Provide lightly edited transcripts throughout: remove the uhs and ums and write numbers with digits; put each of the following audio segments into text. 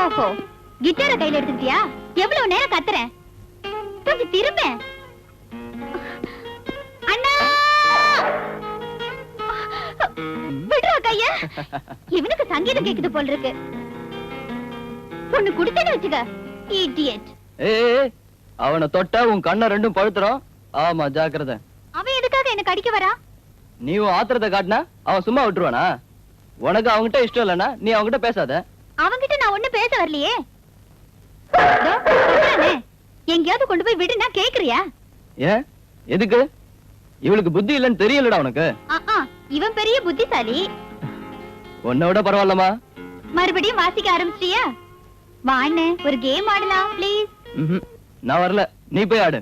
ஓஹோ, கிட்டார கையில எடுத்துக்கிட்டியா? எவ்வளவு நேரம் கத்துறேன், கொஞ்சம் திரும்ப. அண்ணா விடுறா கைய. இவனுக்கு சங்கீதம் கேக்குது போல இருக்கு. பொண்ணு குடுத்தேன்னு வச்சுக்க. இடியட். ஏய், அவனை தொட்டா உன் கண்ணை ரெண்டும் பழுத்துறோம். ஆமா, ஜாக்கிரதை. அவன் எதுக்காக என்ன கடிக்க வரா? நீ உன் ஆத்திரத்தை காட்டினா அவன் சும்மா விட்டுருவானா? உனக்கு அவன்கிட்ட இஷ்டம் இல்லைன்னா நீ அவன்கிட்ட பேசாத. அவன்கிட்ட நான் ஒண்ணு பேச வரலையே. எங்கேயாவது கொண்டு போய் விடுனா கேக்குறியா? ஏன், எதுக்கு? இவளுக்கு புத்தி இல்லைன்னு தெரியலடா உனக்கு. இவன் பெரிய புத்திசாலி. உன்னை விட பரவாயில்லமா? மறுபடியும் வாசிக்க ஆரம்பிச்சிட்டியா? வாண்ணே, ஒரு கேம் ஆடலாம் ப்ளீஸ். நான் வரல, நீ போய் ஆடு.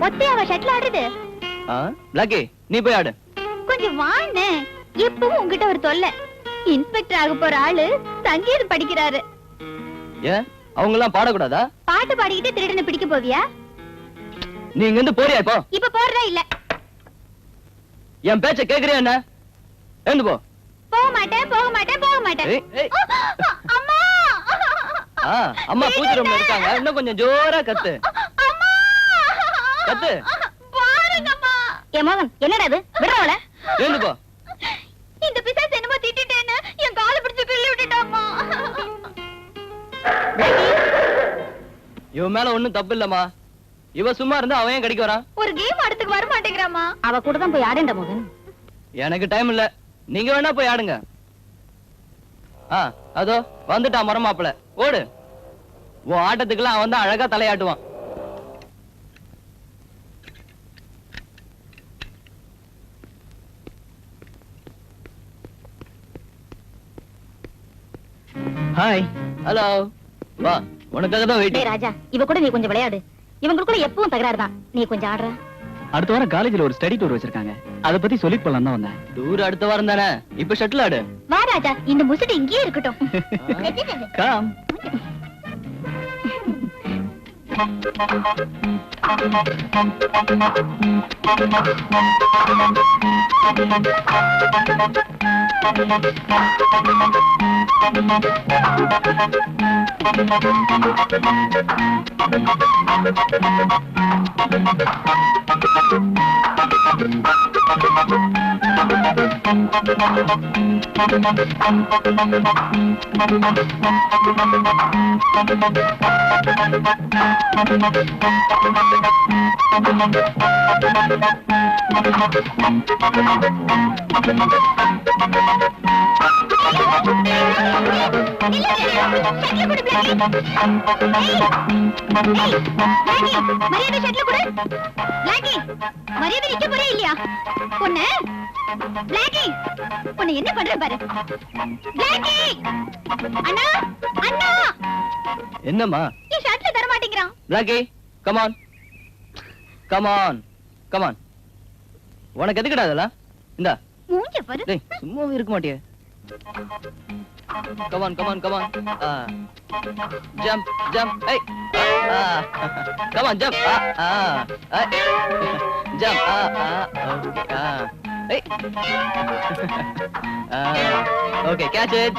ஒத்தையாவா ஷட்டில் ஆடுறது? பிளாக்கி, நீ போய் ஆடு. கொஞ்சம் வாண்ணே, எப்பவும் உங்ககிட்ட ஒரு தொல்லை. இன்ஸ்பெக்டர் ஆக போற ஆளு சங்கீதம் படிக்கிறாரு. ஏன், அவங்க எல்லாம் பாடக்கூடாதா? பாட்டு பாடிக்கிட்டு திருடனை பிடிக்க போவியா? நீ இங்க இருந்து போறியா? இப்போ இப்ப போறதா இல்ல? என் பேச்ச கேக்குறியா என்ன? எழுந்து போ. போக மாட்டேன், போக மாட்டேன், போக மாட்டேன். அம்மா, அம்மா பூஜை ரூம்ல இருக்காங்க. இன்னும் கொஞ்சம் ஜோரா கத்து. அம்மா, கத்து. பாருங்கம்மா. ஏ மகன், என்னடா இது? விடுறவள. எழுந்து போ. இந்த பிசாசு என்னமோ திட்டிட்டேன்னு என் காலை பிடிச்சு கிள்ளி விட்டுட்டாம்மா. இவன் மேல ஒண்ணும் தப்பு இல்லம்மா. இவ சும்மா இருந்தா அவன் ஏன் கடிக்க வரான்? ஒரு கேம் ஆடுறதுக்கு வர மாட்டேங்கிறாமா. அவ கூட தான் போய் ஆடேண்ட மகன். எனக்கு டைம் இல்ல, நீங்க வேணா போய் ஆடுங்க. அதோ வந்துட்டான் மரமாப்பிள. ஓடு. உன் ஆட்டத்துக்குலாம் அவன் தான் அழகா தலையாட்டுவான். ஹாய். ஹலோ. வா, உனக்காக தான் வெயிட்டிங். ராஜா, இவ கூட நீ கொஞ்சம் விளையாடு. இவங்களுக்குள்ள எப்பவும் தகராறு தான். நீ கொஞ்சம் ஆடுற. அடுத்த வாரம் காலேஜ்ல ஒரு ஸ்டடி டூர் வச்சிருக்காங்க. அத பத்தி சொல்லிட்டு போலாம் தான் வந்தேன். டூர் அடுத்த வாரம் தானே? இப்ப ஷட்டில் ஆடு. வா ராஜா, இந்த முசுடு இங்கேயே இருக்கட்டும். கம். என்ன பண்ற பாரு. என்னம்மா? தர மாட்டேங்கிறான். Come on come on come on. உனக்கு எதுக்குடா அதெல்லாம்? இந்தா மூஞ்ச பாரு. டேய், சும்மாவே இருக்க மாட்டியே. Come on come on come on. Jump jump. ஏய், கமான் ஜம்ப். ஜம்ப். ஓகே. ஏய், okay, catch it.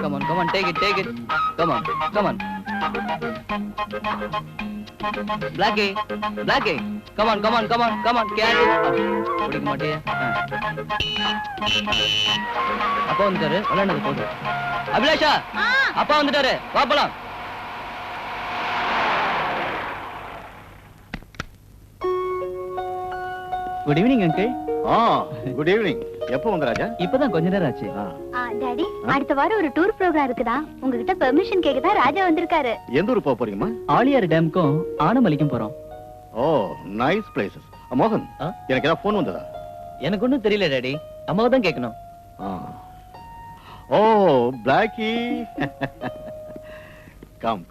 Come on, come on, take it. Come on. Blackie, come on, catch it. பிடிக்க மாட்டியே. அப்பா வந்துட்டாரு, விளையாடுறது போதும். அபிலாஷா, அப்பா வந்துட்டாரு, வா போலாம். Good evening uncle. Good evening. எப்போ வந்த ராஜா? இப்பதான் கொஞ்ச நேரம் ஆச்சு. டாடி, அடுத்த வாரம் ஒரு டூர் ப்ரோகிராம் இருக்குதா? உங்ககிட்ட பெர்மிஷன் கேக்குதா ராஜா வந்திருக்காரு. எந்த ஊர் போறீங்கம்மா? ஆலியார் டேம்க்கும் ஆனமலைக்கும் போறோம். ஓ, நைஸ் பிளேசஸ். மோகன், எனக்கு ஏதாவது போன் வந்ததா? எனக்கு ஒண்ணும் தெரியல டாடி, அம்மாவை தான் கேட்கணும். ஓ, பிளாக்கி. கம்.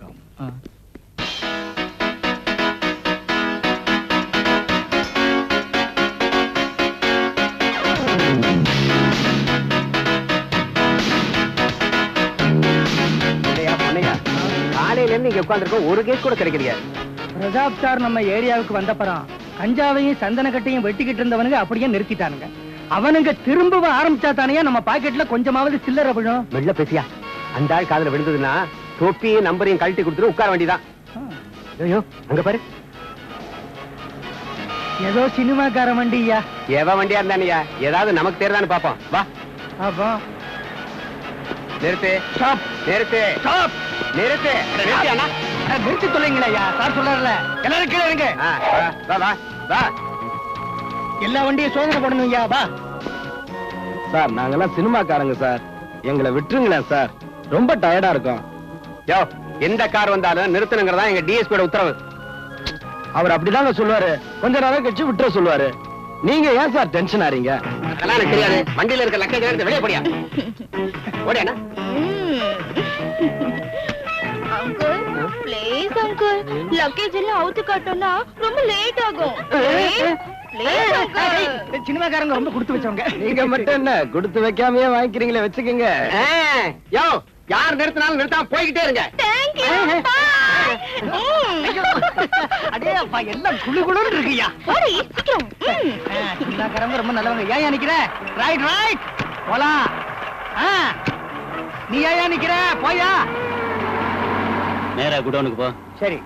காலையில இருந்து இங்க உட்கார்ந்திருக்கோம், ஒரு கேஸ் கூட கிடைக்கலையா? பிரதாப் சார் நம்ம ஏரியாவுக்கு வந்தப்பறம் கஞ்சாவையும் சந்தன கட்டையும் வெட்டிக்கிட்டு இருந்தவனுங்க அப்படியே நிறுத்திட்டானுங்க. அவனுங்க திரும்ப ஆரம்பிச்சா தானே நம்ம பாக்கெட்ல கொஞ்சமாவது சில்லறை விழும். வெள்ள பேசியா? அந்த ஆள் காதுல விழுந்ததுன்னா தொப்பியும் நம்பரையும் கழட்டி கொடுத்துட்டு உட்கார வேண்டியதான். ஐயோ அங்க பாரு, ஏதோ சினிமாக்கார வண்டியா. எவ வண்டியா இருந்தானியா, ஏதாவது நமக்கு தெரியுதான்னு பாப்போம். வா அப்போ நிறுத்து, நிறுத்து, நிறுத்து, நிறுத்தியாண்ணா? நிறுத்தி சொல்லுங்களா ஐயா, சார் சொல்றாருல. எல்லாரும் கீழே இருங்க. வா வா வா. எல்லா வண்டியும் சோதனை பண்ணணும் ஐயா. வா சார் நாங்கெல்லாம் சினிமாக்காரங்க சார், எங்களை விட்டுருங்களேன் சார், ரொம்ப டயர்டா இருக்கும். யோ, எந்த கார் வந்தாலும் நிறுத்தணுங்கிறதா எங்க டிஎஸ்பியோட உத்தரவு. அவர் அப்படிதாங்க சொல்லுவாரு, கொஞ்ச நேரம் கழிச்சு விட்டுற சொல்லுவாரு. நீங்க ஏன் சார் டென்ஷன் ஆறீங்க? அதெல்லாம் எனக்கு தெரியாது. வண்டியில இருக்க லக்கேஜ் எடுத்து வெளியே போடியா. ஓடியாண்ணா. அங்கிள் ப்ளீஸ் அங்கிள், லக்கேஜ் எல்லாம் அவுத்து காட்டோம்னா ரொம்ப லேட் ஆகும். Please uncle. சினிமாக்காரங்க ரொம்ப கொடுத்து வச்சவங்க. நீங்க மட்டும் என்ன கொடுத்து வைக்காமயே வாங்கிக்கிறீங்களே, வச்சுக்கோங்க. யோ, யார் நிறுத்தினாலும் நிறுத்தாம போய்கிட்டே இருங்க. Thank you. Bye. அடே அப்பா, எல்லாம் குளு குளுன்னு இருக்குயா. ஓடி சீக்கிரம். சினிமாக்காரங்க ரொம்ப நல்லவங்க. ஏன் நிக்கிற? ரைட் ரைட் போலாம். நீ ஏன் நிக்கிற? போயா. நேரா குடோனுக்கு போ. சரி.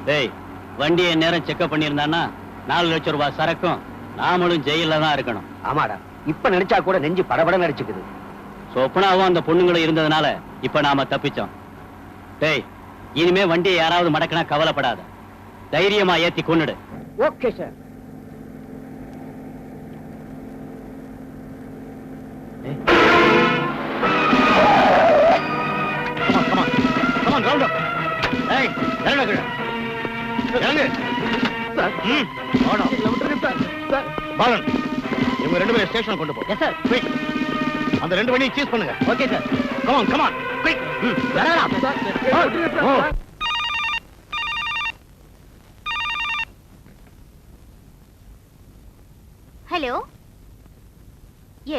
டேய், வண்டியை நேரம் செக்அப் பண்ணியிருந்தான்னா 4 லட்சம் ரூபாய் சரக்கும் நாமளும் ஜெயில தான் இருக்கணும். ஆமாடா, இப்ப நினைச்சா கூட நெஞ்சு படபட நடிச்சுக்குது. சொப்பனாவும் அந்த பொண்ணுங்களும் இருந்ததுனால இப்ப நாம தப்பிச்சோம். டேய், இனிமே வண்டியை யாராவது மடக்கினா கவலைப்படாத, தைரியமா ஏத்தி கொன்னுடு. Okay sir. பாலன், இவங்க 2 பேரும் ஸ்டேஷன் கொண்டு போ. Yes sir. Quick. அந்த 2 வண்டியும் சீஸ் பண்ணுங்க. Okay sir. Come on, come on. Quick. Hello.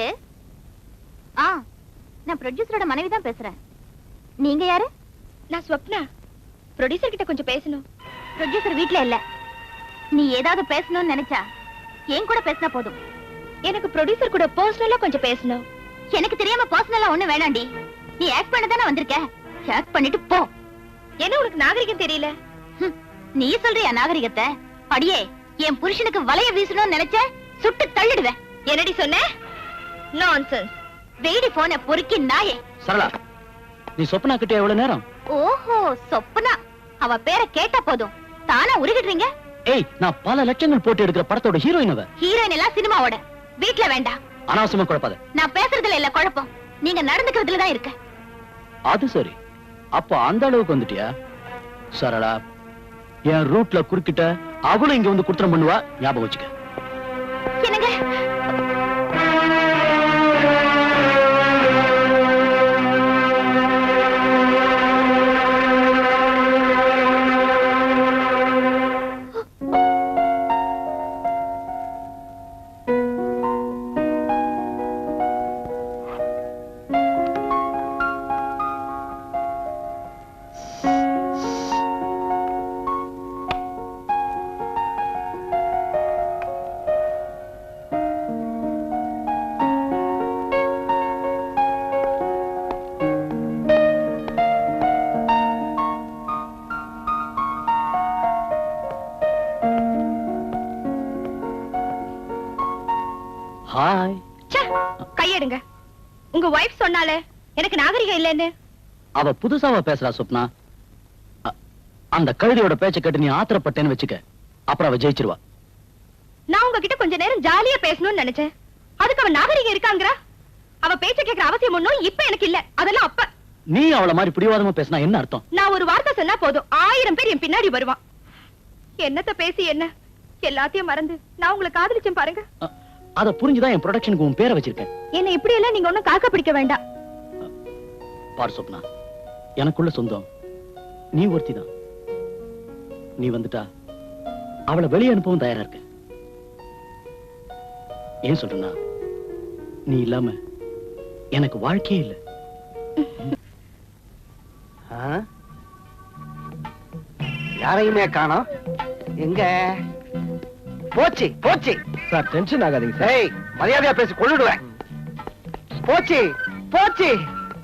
Yes. நான் ப்ரொடியூசரோட மனைவி தான் பேசுறேன். நீங்க யாரு? நான் ஸ்வப்னா. ப்ரொடியூசர் கிட்ட கொஞ்சம் பேசணும். ப்ரொடியூசர் வீட்ல இல்ல. நீ ஏதாவது பேசணும்னு நினைச்சா என் கூட பேசினா போதும். எனக்கு ப்ரொடியூசர் கூட பர்சனலா கொஞ்சம் பேசணும். எனக்கு தெரியாம பர்சனலா ஒண்ணு வேணாண்டி. நீ ஆக்ட் பண்ண தானே வந்திருக்க, ஆக்ட் பண்ணிட்டு போ. என்ன உனக்கு நாகரிகம் தெரியல? நீ சொல்றியா நாகரிகத்தை? அடியே, என் புருஷனுக்கு வலைய வீசணும்னு நினைச்ச சுட்டு தள்ளிடுவேன். என்னடி சொன்ன? நான்சென்ஸ். வெயிடி போன பொறுக்கி நாயே. சரளா, நீ சொப்பனா கிட்ட எவ்வளவு நேரம்? ஓஹோ, சொப்பனா. அவ பேரை கேட்டா போதும் தானா உருகிடுறீங்க. ஏய், நான் பல லட்சங்கள் போட்டு எடுக்கிற படத்தோட ஹீரோயின் அவ. ஹீரோயின் எல்லாம் சினிமாவோட வீட்ல வேண்டாம். அனாவசியமா குழப்பாத. நான் பேசுறதுல இல்ல குழப்பம், நீங்க நடந்துக்கிறதுல தான் இருக்கு. அது சரி, அப்ப அந்த அளவுக்கு வந்துட்டியா? சரளா, என் ரூட்ல குறுக்கிட்ட அவளும் இங்க வந்து குற்றம் பண்ணுவா, ஞாபகம் வச்சுக்க. என்னங்க? ஹாய். கையெடுங்க. உங்க வைஃப் சொன்னாலே எனக்கு நாகரிகம் இல்லைன்னு. அவ புதுசாவா பேசுறா சொப்னா. அந்த கழுதையோட பேச்ச கேட்டு நீ ஆத்திரப்பட்டேன்னு வச்சுக்க, அப்புறம் அவ ஜெயிச்சிருவா. நான் உங்ககிட்ட கொஞ்ச நேரம் ஜாலியா பேசணும்னு நினைச்சேன். அதுக்கு அவ நாகரிகம் இருக்காங்கறா? அவ பேச்ச கேக்குற அவசியம் ஒண்ணும் இப்ப எனக்கு இல்ல. அதெல்லாம் அப்ப. நீ அவள மாதிரி பிடிவாதமா பேசினா என்ன அர்த்தம்? நான் ஒரு வார்த்தை சொன்னா போதும் 1000 பேர் என் பின்னாடி வருவான். என்னத்த பேசி என்ன, எல்லாத்தையும் மறந்து நான் உங்களை காதலிச்சேன் பாருங்க. அத புரிஞ்சுதான் என் ப்ரொடக்ஷனுக்கு உன் பேரை வச்சிருக்கேன். என்ன இப்படி எல்லாம் நீங்க ஒண்ணும் காக்க பிடிக்க வேண்டாம். பாரு சொப்னா, எனக்குள்ள சொந்தம் நீ ஒருத்திதான். நீ வந்துட்டா அவளை வெளியே அனுப்பவும் தயாரா இருக்க. ஏன் சொல்றேன்னா, நீ இல்லாம எனக்கு வாழ்க்கையே இல்லை. யாரையுமே காணோம். எங்க போச்சு? போச்சு சார், டென்ஷன் ஆகாதீங்க சார். ஏய், மரியாதையா பேசி கொள்ளுடுவேன். போச்சு போச்சு.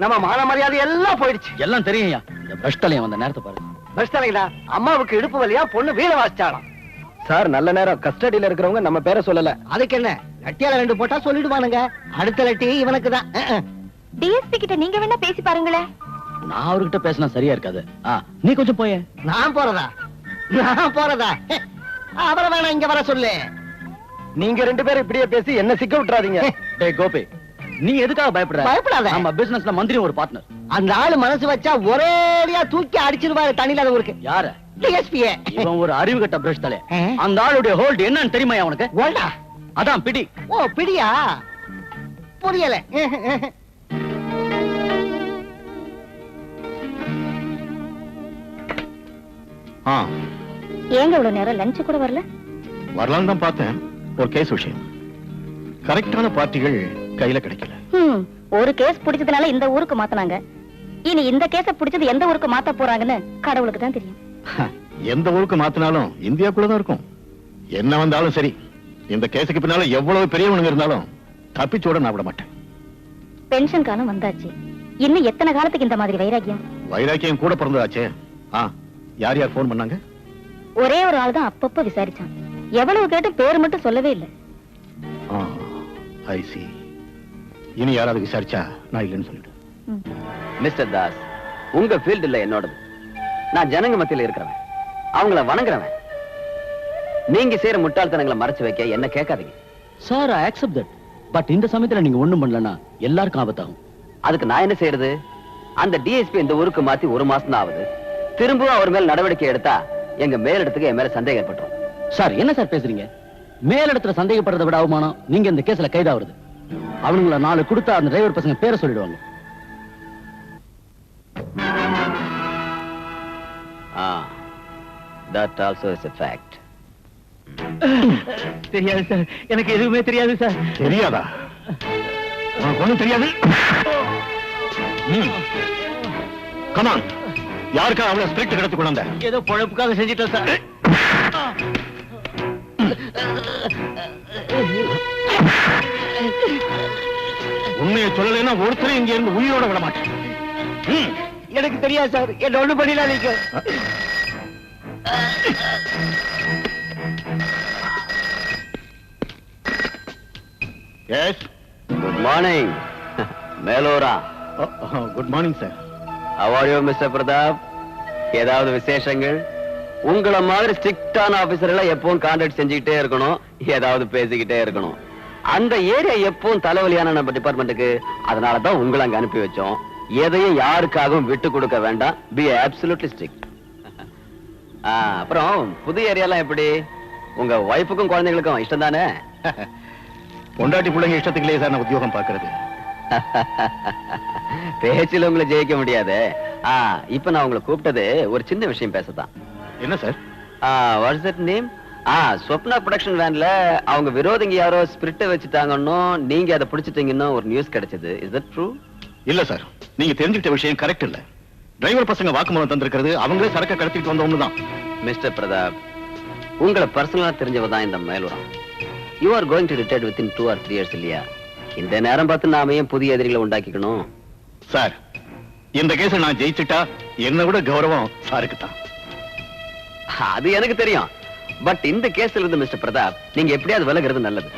நம்ம மான மரியாதை எல்லாம் போயிடுச்சு. எல்லாம் தெரியும்யா. இந்த பிரஷ்டலையும் வந்த நேரத்தை பாரு. பிரஷ்டலைங்களா? அம்மாவுக்கு இடுப்பு வலியா, பொண்ணு வீணை வாசிச்சாலாம். சார் நல்ல நேரம், கஸ்டடியில இருக்கிறவங்க நம்ம பேரை சொல்லல. அதுக்கு என்ன, லட்டியால 2 போட்டா சொல்லிடுவானுங்க. அடுத்த லட்டி இவனுக்கு தான். டிஎஸ்பி கிட்ட நீங்க வேணா பேசி பாருங்களேன். நான் அவர்கிட்ட பேசினா சரியா இருக்காது. நீ கொஞ்சம் போய. நான் போறதா? அவரை வேணா இங்க வர சொல்லு. நீங்க 2 பேரும் இப்படியே பேசி என்ன சிக்க விட்டுறாதீங்க. டேய் கோபி, நீ எதுக்காக பயப்படுற? பயப்படாத. நம்ம பிசினஸ்ல மந்திரி ஒரு பார்ட்னர். அந்த ஆளு மனசு வச்சா ஒரேடியா தூக்கி அடிச்சிருவாரு தண்ணியில ஊருக்கு. யார? டிஎஸ்பியே. இவன் ஒரு அறிவு கட்ட பிரஷ் தலை. அந்த ஆளுடைய ஹோல்ட் என்னன்னு தெரியுமா உனக்கு? ஓல்டா? அதான் பிடி. ஓ பிடியா? புரியல. ஏங்க இவ்வளவு நேரம் லஞ்ச் கூட வரல? வரலாம் தான் பார்த்தேன். ஒரு கேஸ் விஷயம். கரெக்டான பார்ட்டிகள் கையில கிடைக்கல. ஒரு கேஸ் பிடிச்சதுனால இந்த ஊருக்கு மாத்துனாங்க. இனி இந்த கேஸ பிடிச்சது எந்த ஊருக்கு மாத்த போறாங்கன்னு கடவுளுக்கு தான் தெரியும். எந்த ஊருக்கு மாத்தினாலும் இந்தியாக்குள்ளதான் இருக்கும். என்ன வந்தாலும் சரி, இந்த கேஸுக்கு பின்னால எவ்வளவு பெரியவனுங்க இருந்தாலும் தப்பிச்சோட நான் விட மாட்டேன். பென்ஷன் காலம் வந்தாச்சு. இன்னும் எத்தனை காலத்துக்கு இந்த மாதிரி வைராக்கியம்? வைராக்கியம் கூட பிறந்ததாச்சே. யார் யார் போன் பண்ணாங்க? ஒரே ஒரு ஆள் தான் அப்பப்ப விசாரிச்சான். எவ்வளவு கேட்டு பேர் மட்டும் சொல்லவே இல்லை. ஐ see. இனி யாராவது விசாரிச்சா நான் இல்லைன்னு சொல்லிடு. மிஸ்டர் தாஸ், உங்க ஃபீல்ட் இல்ல என்னோடது. நான் ஜனங்க மத்தியில இருக்கிறவன், அவங்கள வணங்குறவன். நீங்க செய்யற முட்டாள்தனங்களை மறைச்சு வைக்க என்ன கேட்காதீங்க. Sir, I accept that. But இந்த சமயத்துல நீங்க ஒண்ணும் பண்ணலன்னா எல்லாருக்கும் ஆபத்தாகும். அதுக்கு நான் என்ன செய்யறது? அந்த டிஎஸ்பி இந்த ஊருக்கு மாத்தி 1 மாசம் தான் ஆகுது. திரும்பவும் அவர் மேல நடவடிக்கை எடுத்தா எங்க மேலிடத்துக்கு என் மேல சந்தேகம் ஏற்பட்டுரும். சார், என்ன சார் பேசுறீங்க? மேலிடத்துல சந்தேகப்படுறதை விட அவமானம் நீங்க இந்த கேஸ்ல கைதாகிறது. அவனுங்கள 4 கொடுத்தா அந்த டிரைவர் பசங்க பேரை சொல்லிடுவாங்க. That also is a fact. தெரியாது சார், எனக்கு எதுவுமே தெரியாது சார். தெரியாதா? உனக்கு ஒண்ணும் தெரியாது? கமான், யாருக்கா அவளை ஸ்பிரிட் கிடத்து கொண்டு வந்த? ஏதோ பொழப்புக்காக செஞ்சிட்டோம் சார். உண்மையை சொல்லலைன்னா ஒருத்தரும் இங்க இருந்து உயிரோட விட மாட்டேன். எனக்கு தெரியாது சார், என்ன ஒண்ணு பண்ணிடாதீங்க. எஸ், குட் மார்னிங் மேலோரா. Good morning sir. How are you, Mr. Pratap? ஏதாவது விசேஷங்கள்? உங்கள மாதிரி ஸ்ட்ரிக்டான ஆபீசர்களை எப்பவும் கான்டாக்ட் செஞ்சுக்கிட்டே இருக்கணும், ஏதாவது பேசிக்கிட்டே இருக்கணும். அந்த ஏரியா எப்பவும் தலைவலியான நம்ம டிபார்ட்மெண்ட்டுக்கு. அதனாலதான் உங்களை அங்க அனுப்பி வச்சோம். எதையும் யாருக்காகவும் விட்டு கொடுக்க வேண்டாம். Be absolutely strict. அப்புறம் புது ஏரியாலாம் எப்படி? உங்க வைஃபுக்கும் குழந்தைகளுக்கும் இஷ்டம் தானே? பொண்டாட்டி பிள்ளைங்க இஷ்டத்துக்குள்ளே சார் நான் உத்தியோகம் பார்க்கறது. பேச்சில் உங்களை ஜெயிக்க முடியாது. இப்ப நான் உங்களை கூப்பிட்டது ஒரு சின்ன விஷயம் பேசத்தான். என்ன sir? What's that name? Swapna production வேன்ல அவங்க விரோதிங்க யாரோ ஸ்பிரிட்டை வச்சுட்டாங்கன்னு நீங்க அதை பிடிச்சிட்டீங்கன்னு ஒரு நியூஸ் கிடைச்சது. Is that true? இல்ல சார், நீங்க தெரிஞ்சுக்கிட்ட விஷயம் கரெக்ட் இல்ல. டிரைவர் பசங்க வாக்குமூலம் தந்திருக்கிறது அவங்களே சரக்க கடத்திட்டு வந்த ஒண்ணுதான். மிஸ்டர் பிரதாப், உங்களை பர்சனலா தெரிஞ்சவதான் இந்த மேலுரம். You are going to retired within 2 or 3 years இல்லையா? இந்த நேரம் பார்த்து நாம ஏன் புதிய எதிரிகளை உண்டாக்கிக்கணும்? சார், இந்த கேஸ நான் ஜெயிச்சுட்டா என்னை விட கௌரவம் சாருக்கு தான். அது எனக்கு தெரியும். பட் இந்த கேஸ்ல இருந்து மிஸ்டர் பிரதாப் நீங்க எப்படியாவது விலகிறது நல்லது.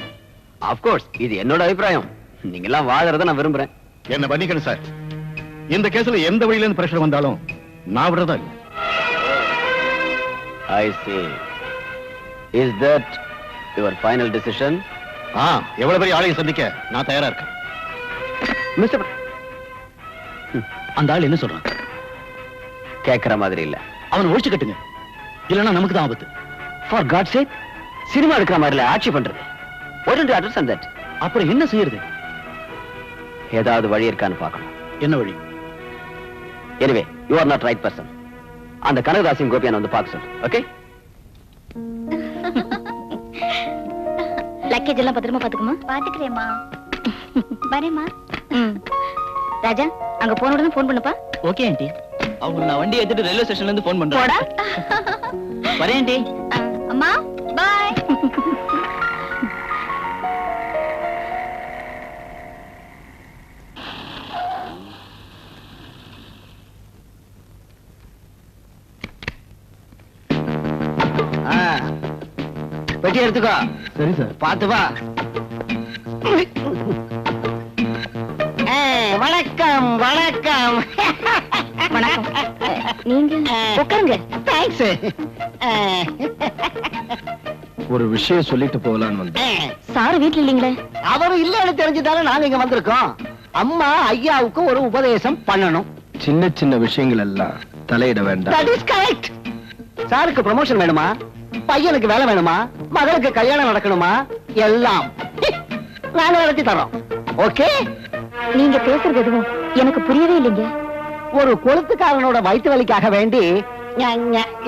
ஆஃப்கோர்ஸ் இது என்னோட அபிப்பிராயம். நீங்க எல்லாம் வாழறத நான் விரும்புறேன். என்ன பண்ணிக்கணும் சார். இந்த கேஸ்ல எந்த வழியில இருந்து பிரஷர் வந்தாலும் நான் விடுறதா இல்ல. I see. Is that your final decision? எவ்வளவு பெரிய ஆளையும் சந்திக்க நான் தயாரா இருக்கேன். மிஸ்டர், அந்த ஆள் என்ன சொல்றான்? கேட்கிற மாதிரி இல்ல. அவனை ஒழிச்சு கட்டுங்க, இல்லன்னா நமக்கு தான் ஆபத்து. ஃபார் காட் சேக், சினிமா எடுக்கிற மாதிரி ஆட்சி பண்றது. Why don't you understand that? அப்புறம் என்ன செய்யறது? ஏதாவது வழி இருக்கான்னு பார்க்கணும். என்ன வழி? Anyway, you are not right person. அந்த கனகதாசியும் கோபியான வந்து பார்க்க சொல்லு. ஓகே? லக்கேஜ் எல்லாம் பத்திரமா பாத்துக்குமா? பாத்துக்கிறேம்மா. வரேம்மா. ராஜா, அங்க போன உடனே போன் பண்ணுப்பா. Okay aunty. அவங்க நான் வண்டி ஏத்திட்டு ரயில்வே ஸ்டேஷன்ல இருந்து போன் பண்றேன். போடா. வரேன் ஆண்டி. அம்மா, பை. பெட்டி எடுத்துக்கோ. சரி சார். பாத்து வா. வணக்கம் வணக்கம். வணக்கம். நீங்க உட்காருங்க. தேங்க்ஸ். ஒரு விஷயம் சொல்லிட்டு போகலான்னு வந்தேன். சாரு வீட்டுல இல்லீங்களே? அவரும் இல்லன்னு தெரிஞ்சுதானே நாங்க இங்க வந்திருக்கோம். அம்மா ஐயாவுக்கு ஒரு உபதேசம் பண்ணணும். சின்ன சின்ன விஷயங்கள் எல்லாம் தலையிட வேண்டாம். That is correct. சாருக்கு ப்ரமோஷன் வேணுமா, பையனுக்கு வேலை வேணுமா, மகளுக்கு கல்யாணம் நடக்கணுமா, எல்லாம் நாங்க நடத்தி தரோம். ஓகே? நீங்க பேசுறது எதுவும் எனக்கு புரியவே இல்லைங்க. ஒரு கொளுத்துக்காரனோட வயிற்று வலிக்காக வேண்டி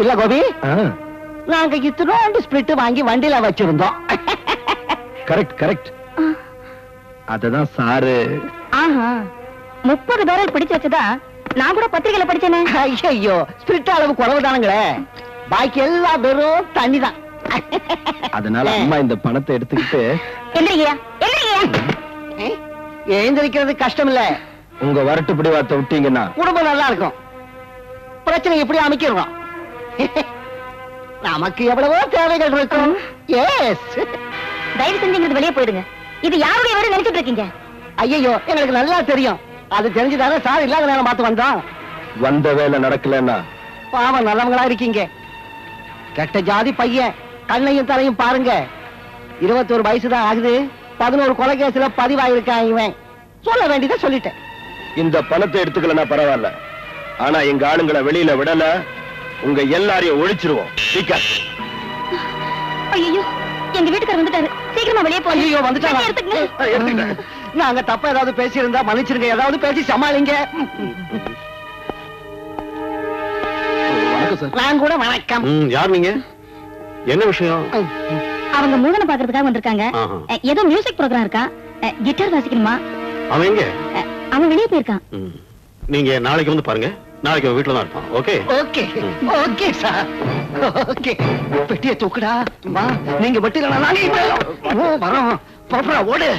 இல்ல கோபி, நாங்க இத்தனோண்டு ஸ்பிரிட் வாங்கி வண்டியில வச்சிருந்தோம். Correct correct. அததான் சாரு. ஆஹா, 30 பேரல் பிடிச்சு வச்சதா நான் கூட பத்திரிகையில படிச்சேனே. ஐயோ, ஸ்பிரிட் அளவு குறைவுதானுங்களே, பாக்கி எல்லாம் வெறும் தண்ணி தான். அதனால அம்மா இந்த பணத்தை எடுத்துக்கிட்டு எந்திரிங்கயா, எந்திரிங்கயா. எழுந்திருக்கிறது கஷ்டம் இல்ல, உங்க வரட்டு பிடிவாத்த விட்டீங்கன்னா குடும்பம் நல்லா இருக்கும். பிரச்சனை எப்படி அமைக்கிறோம், நமக்கு எவ்வளவோ தேவைகள் இருக்கும். எஸ், தயவு செஞ்சு வெளியே போயிடுங்க. இது யாருடைய வீடு நினைச்சிட்டு இருக்கீங்க? ஐயோ, எங்களுக்கு நல்லா தெரியும். அது தெரிஞ்சுதானே சார் இல்லாத நேரம் பார்த்து வந்தோம். வந்த வேலை நடக்கலன்னா பாவம், நல்லவங்களா இருக்கீங்க. கெட்ட ஜாதி பையன், கண்ணையும் தலையும் பாருங்க. 21 வயசுதான் ஆகுது, 11 கொலை கேஸ்ல பதிவாயிருக்கான் இவன். சொல்ல வேண்டியதை சொல்லிட்டேன். இந்த பணத்தை எடுத்துக்கலன்னா பரவாயில்ல, ஆனா எங்க ஆளுங்களை வெளியில விடல, உங்க எல்லாரையும் ஒழிச்சிருவோம். ஐயோ, எங்க வீட்டுக்காரர் வந்துட்டாரு, சீக்கிரமா வெளியே போங்க. ஐயோ, வந்துட்டாங்க. எடுத்துக்கங்க. நாங்க தப்பா ஏதாவது பேசியிருந்தா மன்னிச்சிருங்க, ஏதாவது பேசி சமாளிங்க. வணக்கம் சார். நான் கூட வணக்கம். யார் நீங்க? என்ன விஷயம்? அவங்க மூகனை பாக்குறதுக்காக வந்திருக்காங்க. ஆஹா. ஏதோ மியூசிக் ப்ரோக்ராம் இருக்கா, கிட்டார் வாசிக்கணுமா. அவன் எங்க? அவன் வெளியே போயிருக்கான். நீங்க நாளைக்கு வந்து பாருங்க, நாளைக்கு அவன் வீட்டுல தான் இருப்பான். Okay okay okay sir. Okay, பெட்டியை தூக்குடா. வா, நீங்க வெட்டில நானே வரோம். போறா, ஓடு.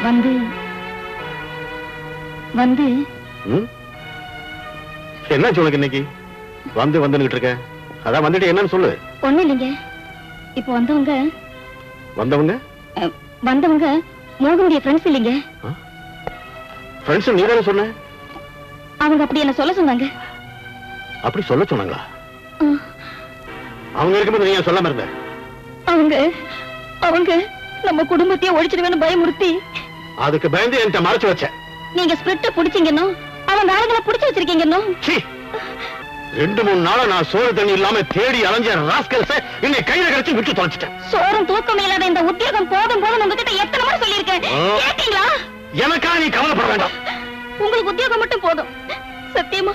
வந்து வந்து என்ன உனக்கு இன்னைக்கு வந்து வந்துட்டு இருக்க? அதான் வந்துட்டு என்னன்னு சொல்லு. ஒண்ணு இல்லைங்க. இப்ப வந்தவங்க மோகனுடைய ஃப்ரெண்ட்ஸ் இல்லைங்க. ஃப்ரெண்ட்ஸ் நீ தானே சொன்ன? அவங்க அப்படி என்ன சொல்ல சொன்னாங்க. அப்படி சொல்ல சொன்னாங்களா? அவங்க இருக்கும்போது நீ சொல்லாம இருந்த? அவங்க நம்ம குடும்பத்தையே ஒழிச்சிடுவேன்னு பயமுறுத்தி, அதுக்கு பயந்து என்கிட்ட மறைச்சு வச்ச. நீங்க ஸ்பிரிட்ட புடிச்சீங்கன்னு அவங்க ஆளுங்களை புடிச்சு வச்சிருக்கீங்கன்னு. 2-3 நாளா நான் சோறு தண்ணி இல்லாம தேடி அலைஞ்ச ராஸ்கல்ஸ் என்னை கையில கிடைச்சு விட்டு தொலைச்சிட்டேன். சோறும் தூக்கம் இல்லாத இந்த உத்தியோகம் போதும் போதும் உங்ககிட்ட எத்தனை முறை சொல்லியிருக்கேன், கேட்டீங்களா? எனக்கா நீ கவலைப்பட வேண்டாம். உங்களுக்கு உத்தியோகம் மட்டும் போதும். சத்தியமா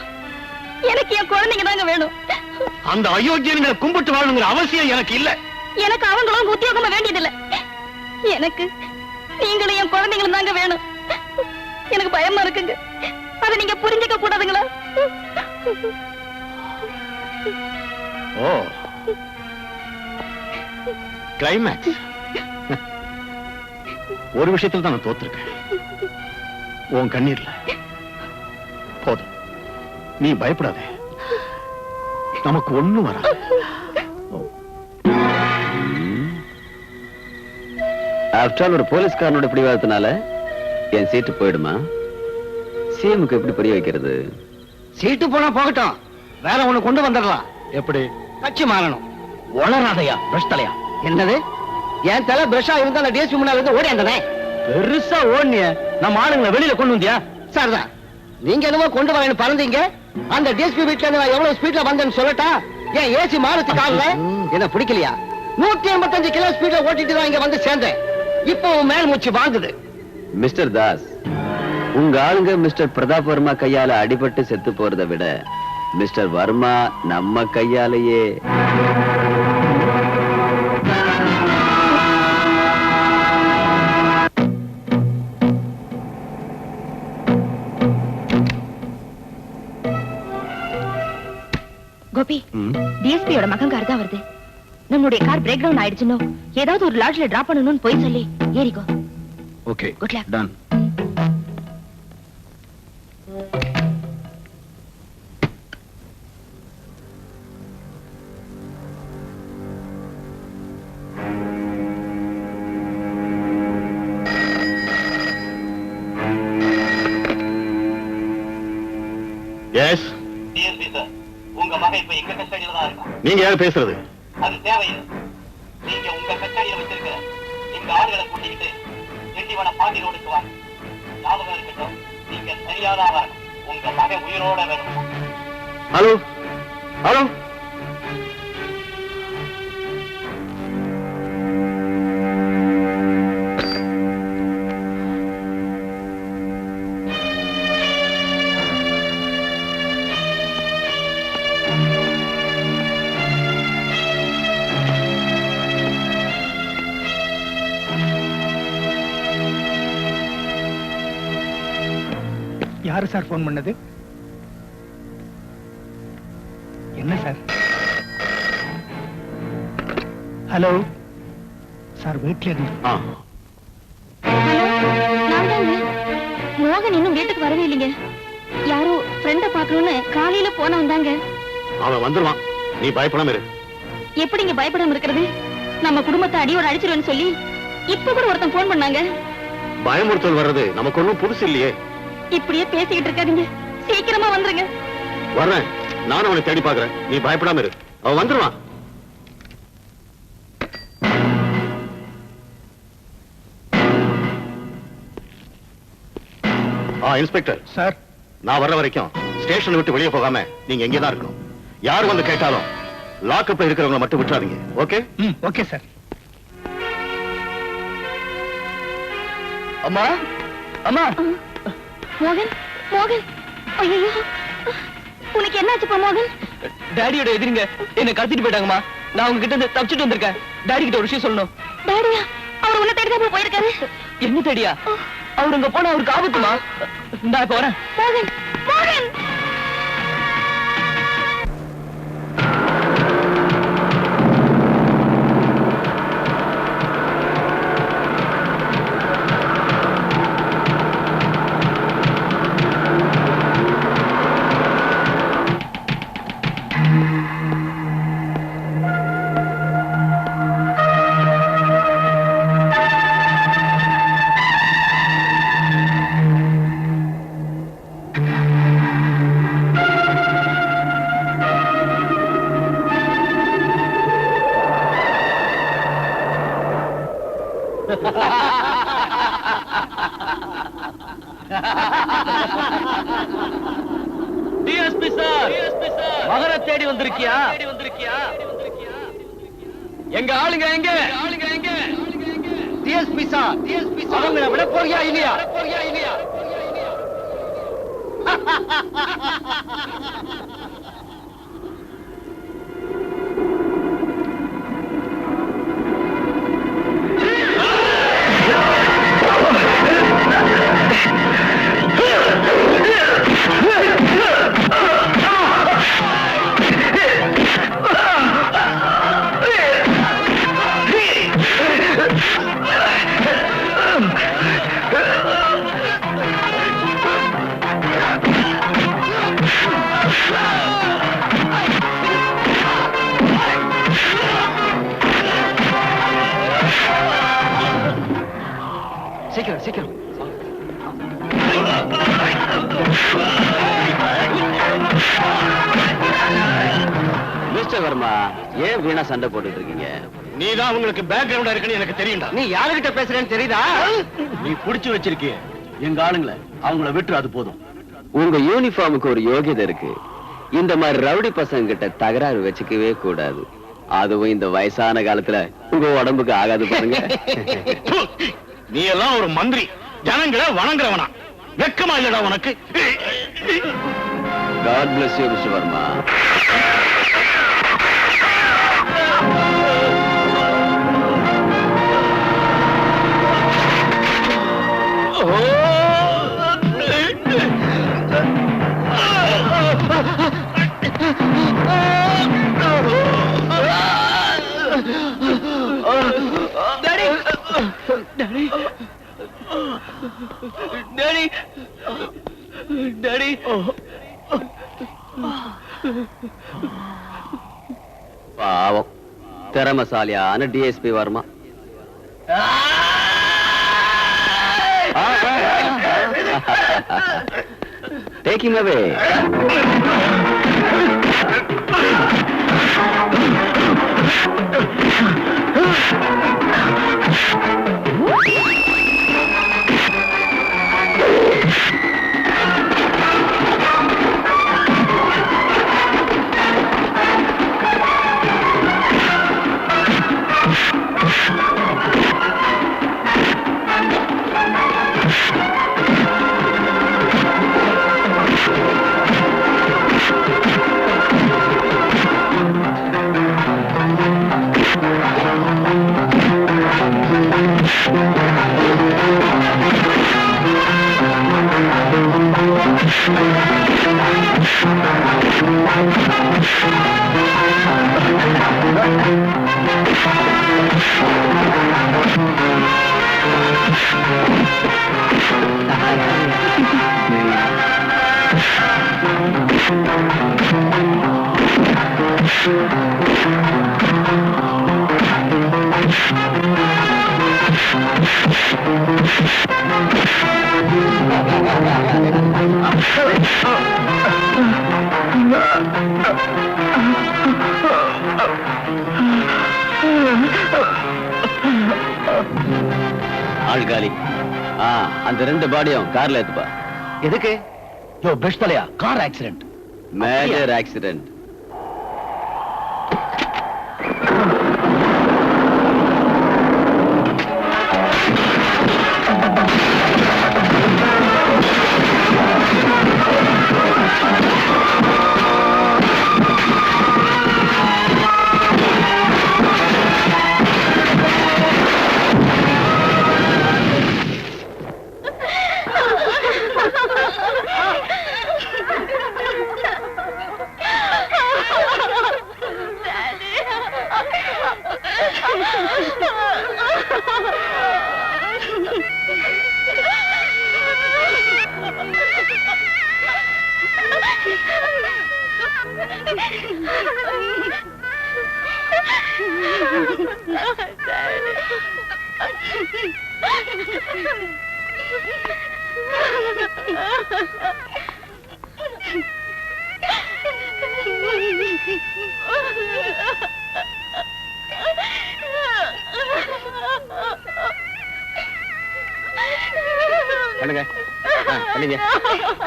எனக்கு என் குழந்தைங்க தாங்க வேணும். அந்த அயோக்கியங்களை கும்பிட்டு வாழணுங்கிற அவசியம் எனக்கு இல்ல. எனக்கு அவங்களும் உத்தியோகமா வேண்டியதில்லை. எனக்கு நீங்களும் என் குழந்தைங்களும் தாங்க வேணும். எனக்கு பயமா இருக்குங்க, அதை நீங்க புரிஞ்சுக்க கூடாதுங்களா? ஓ, கிளைமேக்ஸ். ஒரு விஷயத்துல தான் நான் தோத்துருக்கேன், உன் கண்ணீர்ல. போதும், நீ பயப்படாதே, நமக்கு ஒண்ணும் வராது. ஆஃப்டர் ஆல் ஒரு போலீஸ்காரனோட பிடிவாதத்தினால என் சீட்டு போயிடுமா? சிஎம்க்கு எப்படி புரிய வைக்கிறது? சீட்டு போனா போகட்டும், வேற ஒண்ணு கொண்டு வந்துடலாம். எப்படி? கட்சி மாறணும். வளராதையா பிரஷ் தலையா? என்னது? என் தலை பிரஷா இருந்தா அந்த டிஎஸ்பி முன்னால இருந்து ஓடி வந்தனே. பெருசா ஓடுனிய, நம்ம ஆளுங்களை வெளியில கொண்டு வந்தியா? சார் தான், நீங்க என்னமோ கொண்டு வரேன்னு பறந்தீங்க. அந்த டிஎஸ்பி வீட்டுல இருந்து நான் எவ்வளவு ஸ்பீட்ல வந்தேன்னு சொல்லட்டா? ஏன் ஏசி மாறுத்து கால்ல? என்ன பிடிக்கலையா? 185 கிலோ ஸ்பீட்ல ஓட்டிட்டு தான் இங்க வந்து சேர்ந்தேன். இப்போ மேல் மூச்சு வாங்குது. மிஸ்டர் தாஸ், உங்க ஆளுங்க மிஸ்டர் பிரதாப் வர்மா கையால அடிபட்டு செத்து போறதை விட மிஸ்டர் வர்மா நம்ம கையாலேயே. கோபி, டிஎஸ்பியோட மகன் கார் தான் வருது. நம்மளுடைய கார் பிரேக் டவுன் ஆயிடுச்சுன்னு ஏதாவது ஒரு லாட்ஜ்ல டிராப் பண்ணணும்னு போய் சொல்லி ஏறிக்கோ. Okay, good luck. Done. Yes DSP sir, உங்க மகன் இப்ப எங்க கஸ்டடியில தான் இருக்கான். நீங்க யார் பேசுறது? அது தேவையில்லை. நீங்க உங்க கஸ்டடியில வச்சிருக்க இந்த ஆளுகளை கூட்டிக்கிட்டு திண்டிவன பாண்டி ரோடுக்கு வாங்க. ஞாபகம் இருக்கட்டும், நீங்க சரியாதான் வரணும். உங்க மகன் உயிரோட வேணும். ஹலோ ஹலோ யாரு சார் போன் பண்ணது? என்ன சார்? ஹலோ சார், வீட்டுல இருந்து. மோகன் இன்னும் வீட்டுக்கு வரவே இல்லைங்க. யாரோ ஃப்ரெண்ட பாக்கணும்னு காலையில போன வந்தாங்க. அவன் வந்துருவான், நீ பயப்படாம இரு. எப்படிங்க பயப்படாம இருக்கிறது? நம்ம குடும்பத்தை அடியோட அழிச்சிருவேன்னு சொல்லி இப்ப கூட ஒருத்தன் போன் பண்ணாங்க. பயமுறுத்தல் வர்றது நமக்கு ஒண்ணும் புதுசு இல்லையே. இப்படியே பேசிக்கிட்டு இருக்காதீங்க, சீக்கிரமா வந்துருங்க. வர்றேன், நானும் அவனை தேடி பாக்குறேன். நீ பயப்படாம இரு, அவன் வந்துருவான். இன்ஸ்பெக்டர் சார், நான் வர்ற வரைக்கும் ஸ்டேஷன் விட்டு வெளியே போகாம நீங்க எங்கேதான் இருக்கணும். யார் வந்து கேட்டாலும் லாக்அப்ல இருக்கிறவங்க மட்டும் விட்டுறாதீங்க. ஓகே? Okay sir. அம்மா அம்மா, மோகன், மோகன், ஐயோ, உனக்கு என்னாச்சுப்பா மோகன்? டாடியோட எதிரிங்க என்ன கடத்திட்டு போயிட்டாங்கம்மா. நான் உங்ககிட்ட இருந்து தப்பிச்சுட்டு வந்திருக்கேன். டாடி கிட்ட ஒரு விஷயம் சொல்லணும். டாடியா? அவர் உன்னை தேடிதான் போயிருக்காரு. என்ன தேடியா? அவர் அங்க போனா அவருக்கு ஆபத்துமா? நான் இப்ப வரேன். மோகன், மோகன். டிஎஸ்பி சார், மகரை தேடி வந்திருக்கியா? எங்க ஆளுங்க எங்க? டிஎஸ்பி சார், அவங்கள விட போறியா இல்லையா? சீக்கிரம் சீக்கிரம். மிஸ்டர் வர்மா, ஏன் வீணா சண்டை போட்டுட்டு இருக்கீங்க? நீதான் உங்களுக்கு பேக்ரவுண்டா இருக்குன்னு எனக்கு தெரியும்டா. நீ யாருகிட்ட பேசுறேன்னு தெரியுதா? நீ புடிச்சு வச்சிருக்கிய எங்க ஆளுங்களை, அவங்கள விட்டு அது போதும். உங்க யூனிஃபார்முக்கு ஒரு யோகியதை இருக்கு. இந்த மாதிரி ரவுடி பசங்க கிட்ட தகராறு வச்சுக்கவே கூடாது. அதுவும் இந்த வயசான காலத்துல உங்க உடம்புக்கு ஆகாது பாருங்க. நீ எல்லாம் ஒரு மந்திரி, ஜனங்களை வணங்குறவனா? வெக்கமா இல்லடா உனக்கு? God bless you, Mr. Verma. Daddy! Daddy! Daddy! Daddy! பாவம், திறமசாலியான DSP Varma. Take him away. ஆள்காலி. அந்த 2 பாடியும் கார்ல ஏத்துப்பா. எதுக்கு? யோ பிரஷ் தலையா, car accident. Major accident.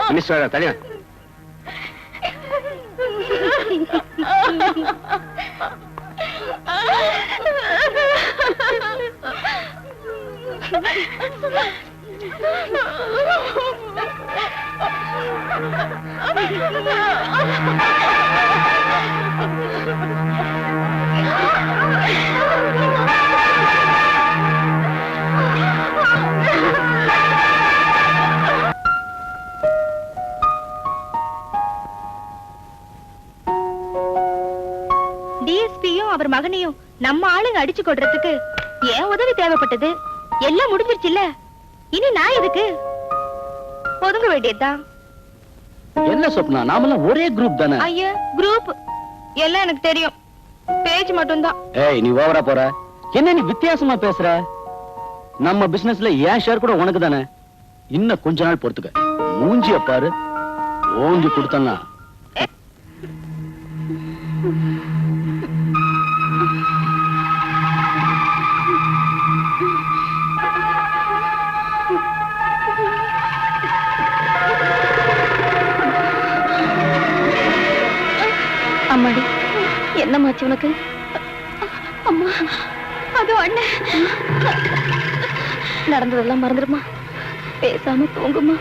Minister தனியா டிஎஸ்பியும் அவர் மகனையும் நம்ம ஆளுங்க அடிச்சு கொள்றதுக்கு ஏன் உதவி தேவைப்பட்டது? எல்லாம் முடிஞ்சிருச்சுல்ல, இனி நான் எதுக்கு? ஒதுங்க வேண்டியதுதான். என்ன சொப்னா, நாமெல்லாம் ஒரே குரூப் தானே? ஐயா, குரூப் எல்லாம் எனக்கு தெரியும், பேஜ் மட்டும்தான். ஏய், நீ ஓவரா போற. என்ன நீ வித்தியாசமா பேசுற? நம்ம பிசினஸ்ல ஏன் ஷேர் கூட உனக்கு தானே. இன்னும் கொஞ்ச நாள் பொறுத்துக்க. மூஞ்சிய பாரு, ஓங்கி கொடுத்தனா. அம்மாடி, என்னமாச்சு உனக்கு? அம்மா, அது அண்ணன். நடந்ததெல்லாம் மறந்துடுமா, பேசாம தூங்குமா.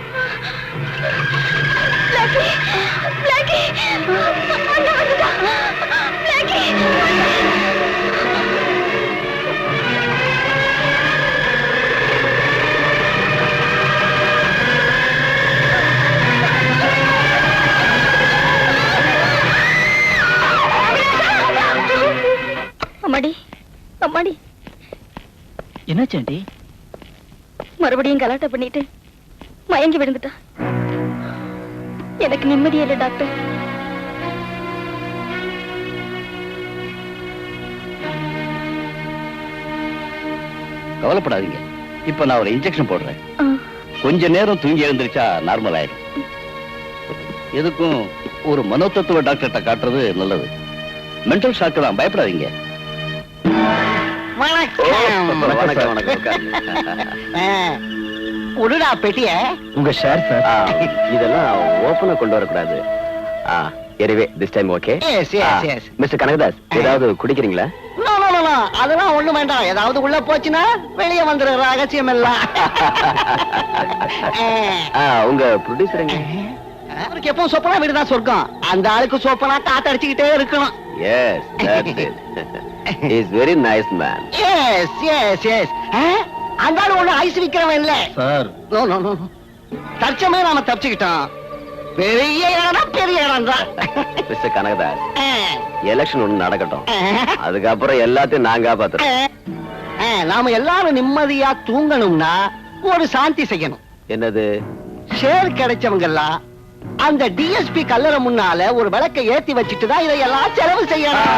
அம்மாடி, அம்மாடி, என்னாச்சு ஆண்டி? மறுபடியும் கலாட்டை பண்ணிட்டு மயங்கி விழுந்துட்டா. எனக்கு நிம்மதியே இல்லை டாக்டர். கவலைப்படாதீங்க, இப்ப நான் ஒரு இன்ஜெக்ஷன் போடுறேன். கொஞ்ச நேரம் தூங்கி எழுந்திருச்சா நார்மல் ஆயிடும். எதுக்கும் ஒரு மனோதத்துவ டாக்டர்கிட்ட காட்டுறது நல்லது. மென்டல் ஷாக்கு தான், பயப்படாதீங்க. வணக்கம் வணக்கம் உட்காருங்க. உடுடா பெட்டிய. உங்க ஷேர் சார். இதெல்லாம் ஓபனா கொண்டு வரக்கூடாது. Anyway this time okay. Mister Kanakadas, ஏதாவது குடிக்கிறீங்களா? அதெல்லாம் ஒண்ணு வேண்டாம். ஏதாவது உள்ள போச்சுன்னா வெளியே வந்துரு, ரகசியம் எல்லாம். உங்க ப்ரொடியூசர் எங்க? அவருக்கு எப்பவும் சொப்பனா வீடுதான் சொர்க்கம். அந்த ஆளுக்கு சொப்பனா காத்தடிச்சுக்கிட்டே இருக்கணும். Yes, that's it. He's very nice man. Yes. அந்த ஆளு ஒண்ணு ஐஸ் விக்கிறவன் இல்ல சார். நோ. தற்சமயம் நாம தப்பிச்சுக்கிட்டோம். பெரிய இடம் தான். மிஸ்டர் கனகதாஸ், எலெக்ஷன் ஒண்ணு நடக்கட்டும், அதுக்கப்புறம் எல்லாத்தையும் நான் காப்பாத்துறேன். நாம எல்லாரும் நிம்மதியா தூங்கணும்னா ஒரு சாந்தி செய்யணும். என்னது? ஷேர் கிடைச்சவங்க எல்லாம் அந்த டிஎஸ்பி கல்லறை முன்னால ஒரு விளக்கை ஏத்தி வச்சுட்டு தான் இதையெல்லாம் செலவு செய்யணும்.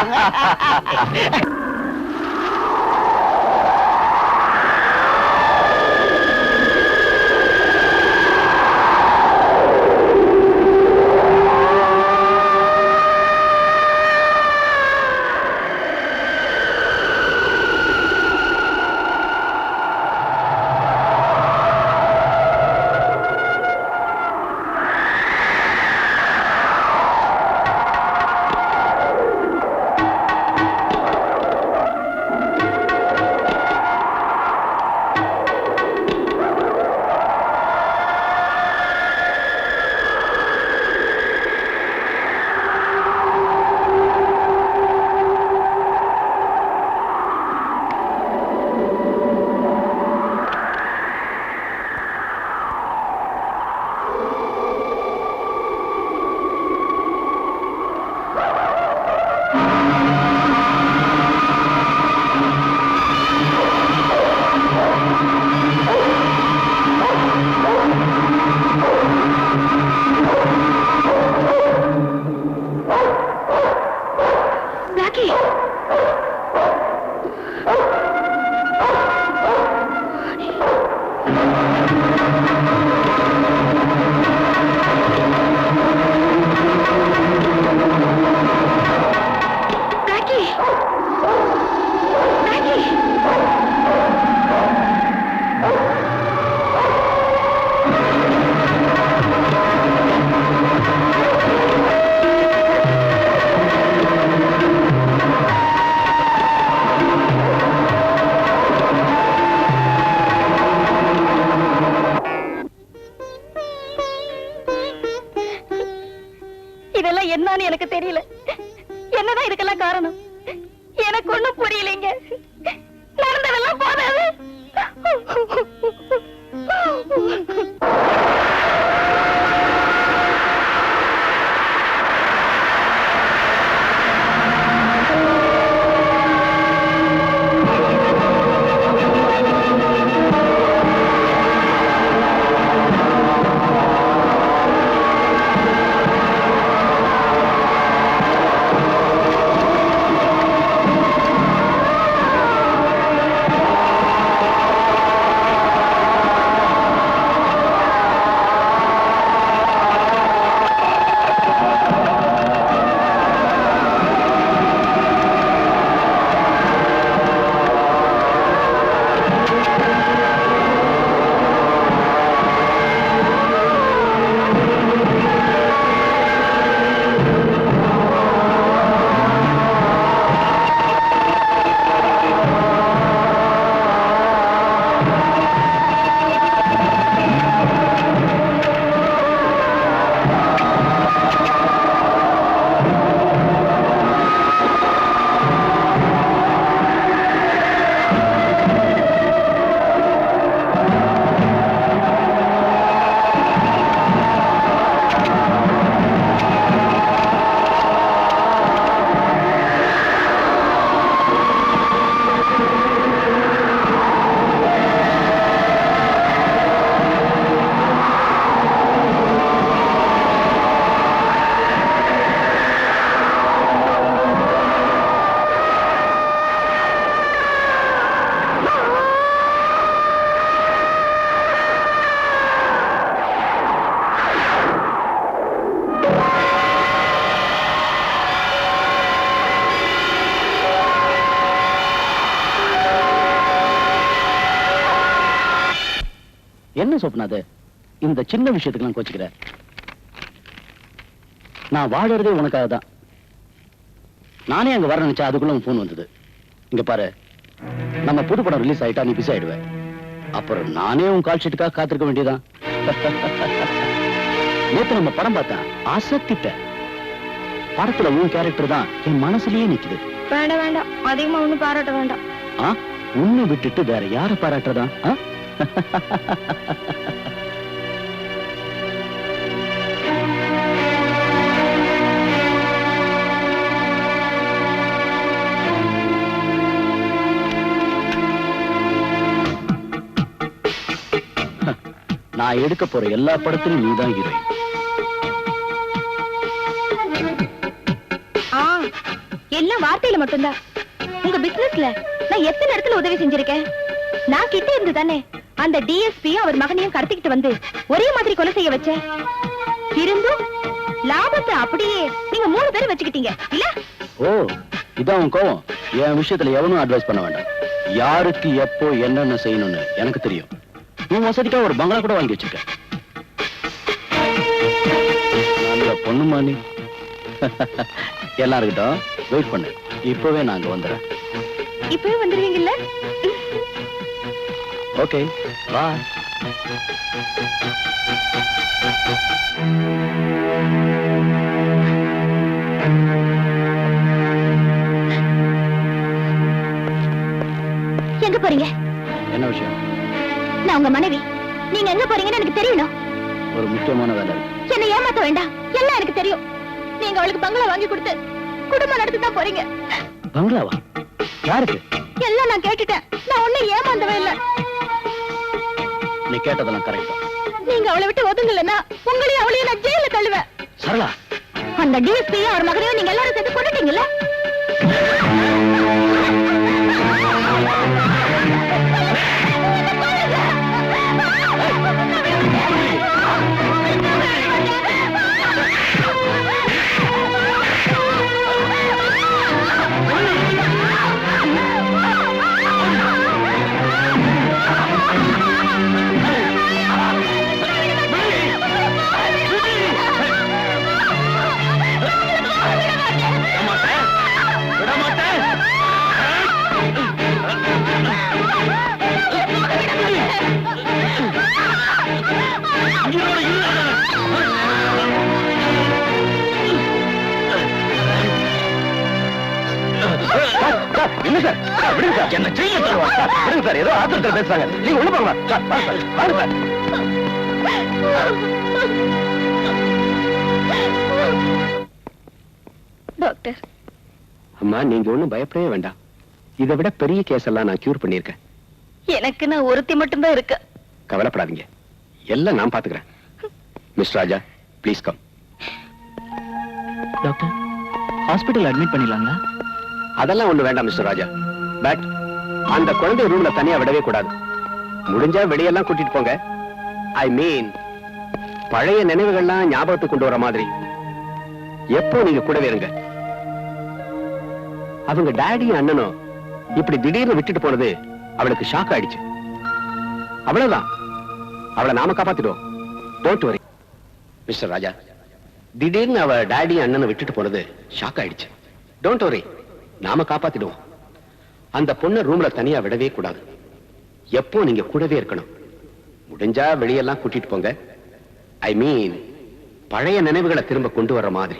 இதெல்லாம் என்னன்னு எனக்கு தெரியல. என்னதான் இதுக்கெல்லாம் காரணம் எனக்கு ஒண்ணும் புரியலைங்க. நடந்ததெல்லாம் போதாது. என்ன சொப்னா அது? இந்த சின்ன விஷயத்துக்கு நான் கோச்சுக்கிறேன். நான் வாழறதே உனக்காக தான். நானே அங்க வர நினைச்சா அதுக்குள்ள உன் போன் வந்தது. இங்க பாரு, நம்ம புது படம் ரிலீஸ் ஆயிட்டா நீ பிஸி ஆயிடுவேன். அப்புறம் நானே உன் கால் ஷீட்டுக்காக காத்திருக்க வேண்டியதான். நேத்து நம்ம படம் பார்த்தேன், அசத்திட்டேன். படத்துல உன் கேரக்டர் தான் என் மனசுலயே நிக்குது. வேண்டாம் வேண்டாம், அதிகமா ஒண்ணும் பாராட்ட வேண்டாம். உன்னை விட்டுட்டு வேற யார பாராட்டுறதா? நான் எடுக்க போற எல்லா படத்திலும் நீதான் ஹீரோயின். எல்லாம் வார்த்தையில மட்டும்தான். உங்க பிசினஸ்ல நான் எத்தனை இடத்துல உதவி செஞ்சிருக்கேன். நான் கிட்ட இருந்து தானே அந்த டிஎஸ்பி அவர் மகனையும் கடத்திக்கிட்டு வந்து ஒரே மாதிரி கொலை செய்ய வச்சேன். இருந்தும் லாபத்தை அப்படியே நீங்க 3 பேரும் வச்சுக்கிட்டீங்க இல்ல? ஓ, இதான் உன் கோவம். என் விஷயத்துல எவனும் அட்வைஸ் பண்ண வேண்டாம். யாருக்கு எப்போ என்னென்ன செய்யணும்னு எனக்கு தெரியும். நீ வசதிக்கா ஒரு பங்களா கூட வாங்கி வச்சிருக்க. நல்ல பொண்ணுமா நீ. எல்லாருக்கிட்டும் வெயிட் பண்ணு, இப்பவே நாங்க வந்துடுறேன். இப்பவே வந்துருவீங்கல்ல? ஓகே, பாய். எங்க போறீங்க? என்ன விஷயம்? நான் உங்க மனைவி. நீங்க எங்க போறீங்கன்னு எனக்கு தெரியணும். ஒரு முக்கியமான வேலை இருக்கு. என்ன ஏமாத்த வேண்டாம், எல்லாம் எனக்கு தெரியும். நீங்க அவளுக்கு பங்களா வாங்கி கொடுத்து குடும்பம் நடத்தி தான் போறீங்க. பங்களாவா? யாருக்கு? எல்லாம் நான் கேட்டுட்டேன். நான் ஒண்ணும் ஏமாந்தவே இல்ல. நீ கேட்டதெல்லாம் கரெக்ட். நீங்க அவளை விட்டு ஒதுங்கலன்னா உங்களையும் அவளையும் நான் ஜெயில தள்ளுவேன். சரளா, அந்த டிஎஸ்பி அவர் மகனையும் நீங்க எல்லாரும் சேர்த்து கொண்டுட்டீங்கல்ல? என்ன சார்? விடுங்க சார், என்ன செய்ய சொல்லுவாங்க? விடுங்க சார், ஏதோ ஆத்திரத்தில் பேசுறாங்க. நீங்க உள்ள போங்க சார். வாங்க சார். டாக்டர். அம்மா, நீங்க ஒண்ணும் பயப்படவே வேண்டாம். இதை விட பெரிய கேஸ் எல்லாம் நான் கியூர் பண்ணிருக்கேன். எனக்கு நான் ஒருத்தி மட்டும்தான் இருக்கு. கவலைப்படாதீங்க, எல்லாம் நான் பாத்துக்கிறேன். Mister Raja, please come. Doctor, hospital admit பண்ணிடலாங்களா? அதெல்லாம் ஒண்ணு வேண்டாம் மிஸ்டர் ராஜா. பட் அந்த குழந்தை ரூம்ல தனியா விடவே கூடாது. முடிஞ்சா வெளியெல்லாம் கூட்டிட்டு போங்க. ஐ மீன், பழைய நினைவுகள்லாம் ஞாபகத்துக்கு கொண்டு வர மாதிரி எப்போ நீங்க கூடவே இருங்க. அவங்க டாடியும் அண்ணனும் இப்படி திடீர்னு விட்டுட்டு போனது அவளுக்கு ஷாக் ஆயிடுச்சு. அவ்வளவுதான், அவளை நாம காப்பாத்திடுவோம். டோன்ட் வரி மிஸ்டர் ராஜா. திடீர்னு அவ டாடியும் அண்ணனை விட்டுட்டு போனது ஷாக் ஆயிடுச்சு. டோன்ட் வரி, நாம காப்பாத்திடுவோம். அந்த பொண்ணு ரூம்ல தனியா விடவே கூடாது. எப்போ நீங்க கூடவே இருக்கணும். முடிஞ்சா வெளியெல்லாம் கூட்டிட்டு போங்க. ஐ மீன், பழைய நினைவுகளை திரும்ப கொண்டு வர்ற மாதிரி.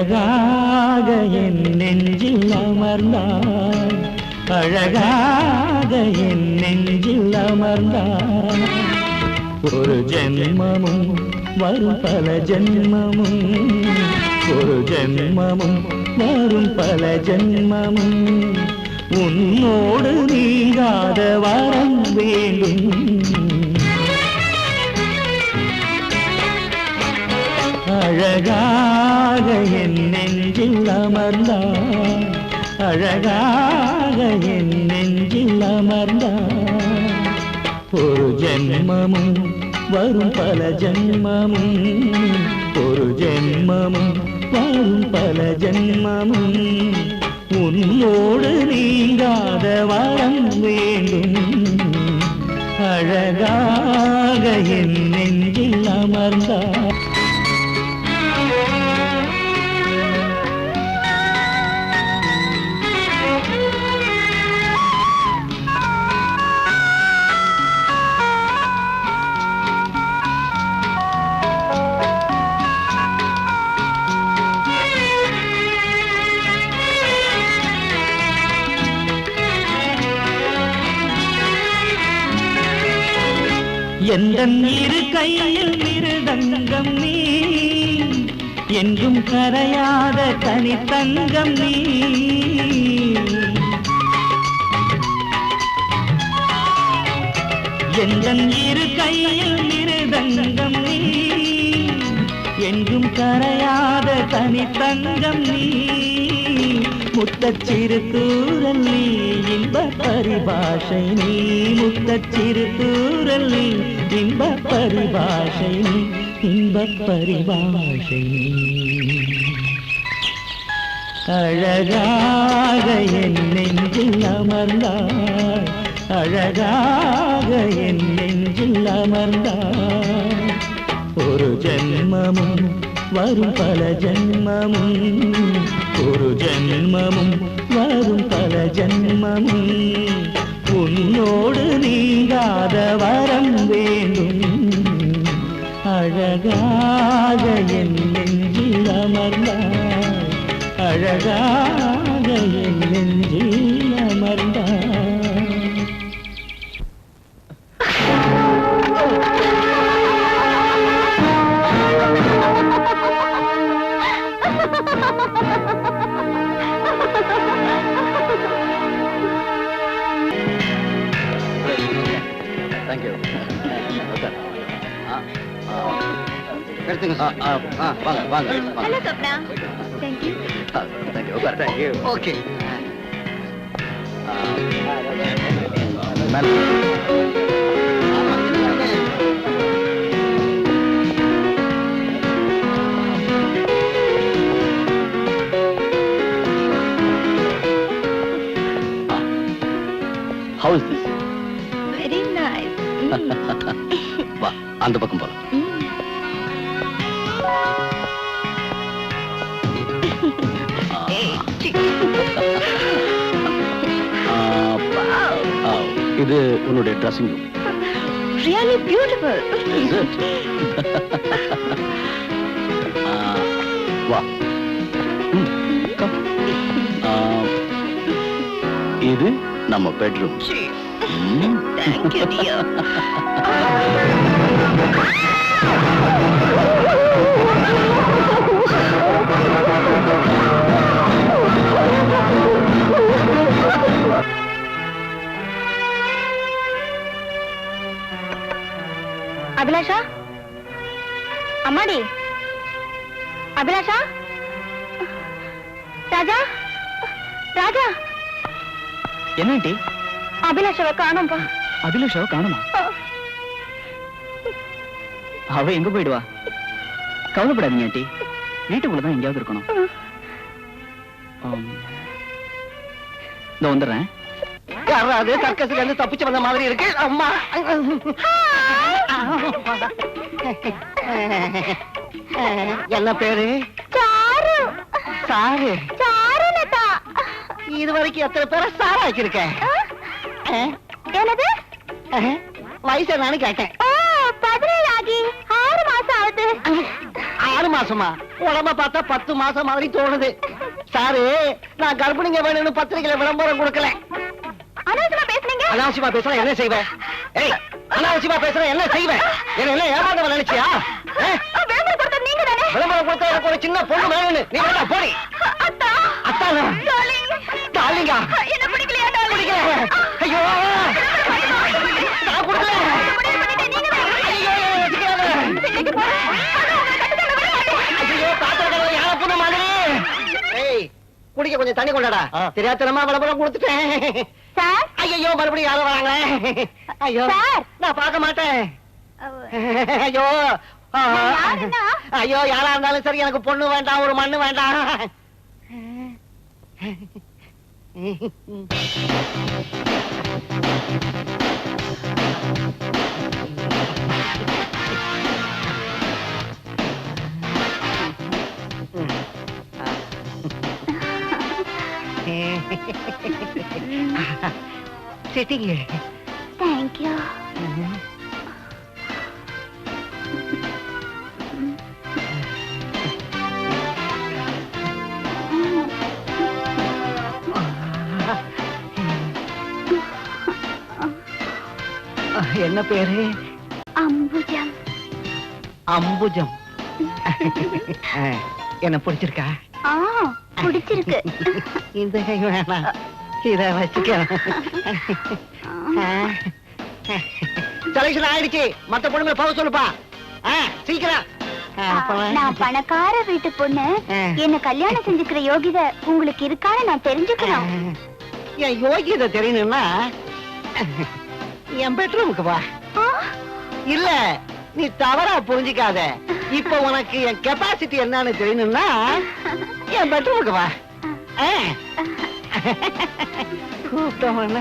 அழகாக என் நெஞ்சில் அமர்ந்தாய், அழகாக என் நெஞ்சில் அமர்ந்தாய். ஒரு ஜென்மமும் வரும் பல ஜென்மமும், ஒரு ஜென்மமும் வரும் பல ஜென்மமும், உன்னோடு நீங்காத வரம் வேண்டும். அழகாக என் நெஞ்சில் அமர்ந்தாய், அழகாக என் நெஞ்சில் அமர்ந்தாய். ஒரு ஜென்மமும் வரும் பல ஜென்மமும், ஒரு ஜென்மமும் வரும் பல ஜென்மமும், உன்னோடு நீங்காத வரம் வேண்டும். அழகாக என் நெஞ்சில் அமர்ந்தாய். எந்தன் இரு கையில் மிருதங்கம் நீ, என்றும் கரையாத தனித்தங்கம் நீ. எந்தன் இரு கையில் மிருதங்கம் நீ, என்றும் கரையாத தனித்தங்கம் நீ. முத்தச்சிறு தூரல் நீ, இன்ப பரிபாஷை நீ. முத்தச்சிறு தூரல் நீ, இன்ப பரிபாஷை நீ, இன்ப பரிபாஷை நீ. அழகாக என் நெஞ்சில் அமர்ந்தாய், அழகாக என் நெஞ்சில் அமர்ந்தாய். ஒரு ஜென்மமும் வரும் பல ஜென்மமும், ஒரு ஜென்மமும் வரும் பல ஜென்மமும், உன்னோடு நீங்காத வரம் வேண்டும். அழகாக என் நெஞ்சில் அமர்ந்தாய், அழகாக என் நெஞ்சில் அமர்ந்தாய். தேங்க்யூ. எடுத்துங்க சார். வாங்க வாங்க ஹலோ கப்னா. Thank you. Thank you. Thank you. Okay. How is this? Very nice. வா, அந்த பக்கம் போலாம். இது உன்னுடைய ட்ரெஸ்ஸிங் ரூம். Really beautiful. வா. இது நம்ம bedroom. Thank you, dear. Abhilasha, அம்மாடி, அபிலாஷா, ராஜா, ராஜா. என்ன ஆண்டி? அபிலாஷாவை காணோம்பா. அபிலாஷாவை காணுமா? அவ எங்க போயிடுவா? கவலைப்படாதீங்க ஆண்டி, வீட்டுக்குள்ளதான் எங்கேயாவது இருக்கணும். இந்த வந்துடுறேன். யாராவது சர்க்கஸ்ல இருந்து தப்பிச்சு வந்த மாதிரி இருக்கு. அம்மா என்ன பேரு? சாரு. சாரு. சாரு லதா. இது வரைக்கும் எத்தனை பேரை சாரா வச்சிருக்கேன்? என்னது? வயசு என்னன்னு கேட்டேன். 17 ஆகி 6 மாசம் ஆகுது. 6 மாசமா? உடம்ப பார்த்தா 10 மாசம் மாதிரி தோணுது. சாரு, நான் கர்ப்பிணிங்க வேணும்னு பத்திரிகையில விளம்பரம் கொடுக்கல. அனாவசியமா பேசுனீங்க. அனாவசியமா பேசுற என்ன செய்வேன்? ஏய், அனாவசியமா பேசுற என்ன செய்வேன்? என்ன ஏமாந்தவன் நினைச்சியா? விளம்பரம் கொடுத்தது நீங்க தானே? விளம்பரம் கொடுத்த எனக்கு ஒரு சின்ன பொண்ணு வேணும்னு நீ வேணா போடி. அத்தா. அத்தானா? டார்லிங். டார்லிங்கா? என்ன பிடிக்கலையா டார்லிங்? பிடிக்கல. ஐயோ, நான் கொடுக்கல. ஐயோ, வச்சுக்காத. ஐயோ, பாத்திரக்காரன் யாரை பொண்ணு மாதிரி. ஏய், குடிக்க கொஞ்சம் தண்ணி கொண்டாடா. தெரியாதனமா விளம்பரம் கொடுத்துட்டேன். சார். ஐயோ, மறுபடியும் யாரும் வராங்களே. ஐயோ, சார். நான் பார்க்க மாட்டேன். ஐயோ, யாருன்னா? ஐயோ, யாரா இருந்தாலும் சரி, எனக்கு பொண்ணு வேண்டாம், ஒரு மண்ணு வேண்டாம். Sitting here. Thank you. என்ன பேரு? அம்புஜம். அம்புஜம். என்ன பிடிச்சிருக்கா? பிடிச்சிருக்கு. இந்த கை வேணாம், இத வச்சுக்க. செலக்ஷன் ஆயிடுச்சு. மத்த பொண்ணுங்களை போக சொல்லுப்பா. சீக்கிரம். நான் பணக்கார வீட்டு பொண்ணு. என்ன கல்யாணம் செஞ்சுக்கிற யோகிதை உங்களுக்கு இருக்கான்னு நான் தெரிஞ்சுக்கணும். என் யோகிதை தெரியணும்னா என் பெட்ரூமுக்கு வா. இல்ல, நீ தவறா புரிஞ்சுக்காத. இப்ப உனக்கு என் கெப்பாசிட்டி என்னன்னு தெரியணும்னா என் பெட்ரூமுக்கு வா. கூப்பிட்டவன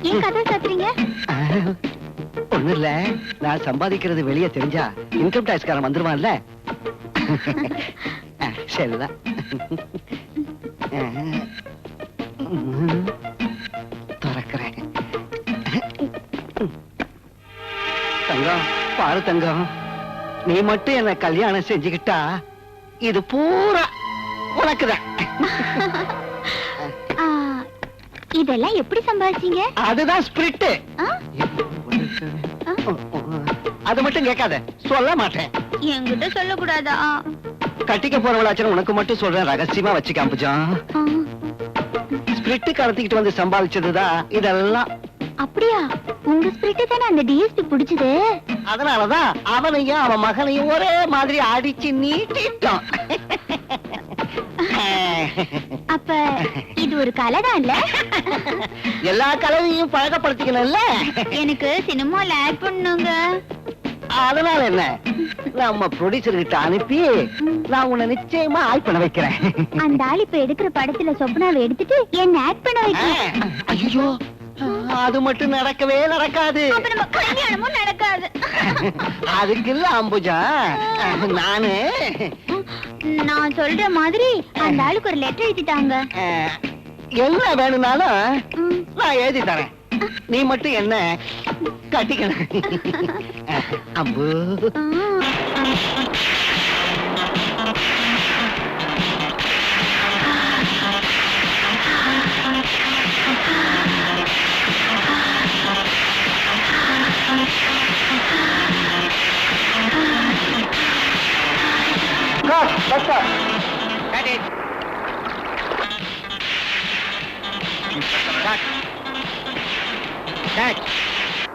ஏன் கதை சாத்துறீங்க? ஒண்ணு இல்ல, நான் சம்பாதிக்கிறது வெளியே தெரிஞ்சா இன்கம் டாக்ஸ்காரன் வந்துருவான்ல. சரிதான். திறக்கிறேன். தங்கம், பாரு தங்கம், நீ மட்டும் என்ன கல்யாணம் செஞ்சுக்கிட்டா இது பூரா உனக்குதான். இதெல்லாம் எப்படி சம்பாதிச்சீங்க? அதுதான் ஸ்பிரிட். அது மட்டும் கேட்காத, சொல்ல மாட்டேன். என்கிட்ட சொல்லக்கூடாதா? கட்டிக்க போறவளாச்சும் உனக்கு மட்டும் சொல்றேன், ரகசியமா வச்சுக்க அம்புஜம். ஸ்பிரிட் கடத்திக்கிட்டு வந்து சம்பாதிச்சதுதான் இதெல்லாம். அப்படியா? உங்க ஸ்பிரிட் தானே அந்த டிஎஸ்பி பிடிச்சது. அதனாலதான் அவனையும் அவன் மகனையும் ஒரே மாதிரி அடிச்சு நீட்டிட்டான். அப்ப இது ஒரு கலைதான் இல்ல? எல்லா கலவையும் பழக்கப்படுத்திக்கணும்ல. எனக்கு சினிமால ஆக்ட் பண்ணுங்க. அதனால என்ன, நம்ம ப்ரொடியூசர் கிட்ட அனுப்பி நான் உன்னை நிச்சயமா ஆக்ட் பண்ண வைக்கிறேன். அந்த ஆள் இப்ப எடுக்கிற படத்துல சொப்னாவை எடுத்துட்டு என்ன ஆக்ட் பண்ண வைக்கிறேன். ஐயோ, அது மட்டும் நடக்கவே நடக்காது. அப்ப நம்ம கல்யாணமும் நடக்காது. அதுக்கு இல்ல அம்புஜா, நான் சொல்ற மாதிரி அந்த ஆளுக்கு ஒரு லெட்டர் எழுதிட்டாங்க. என்ன வேணும்னாலும் நான் எழுதி தரேன். நீ மட்டும் என்ன கட்டிக்கணும். அம்பு,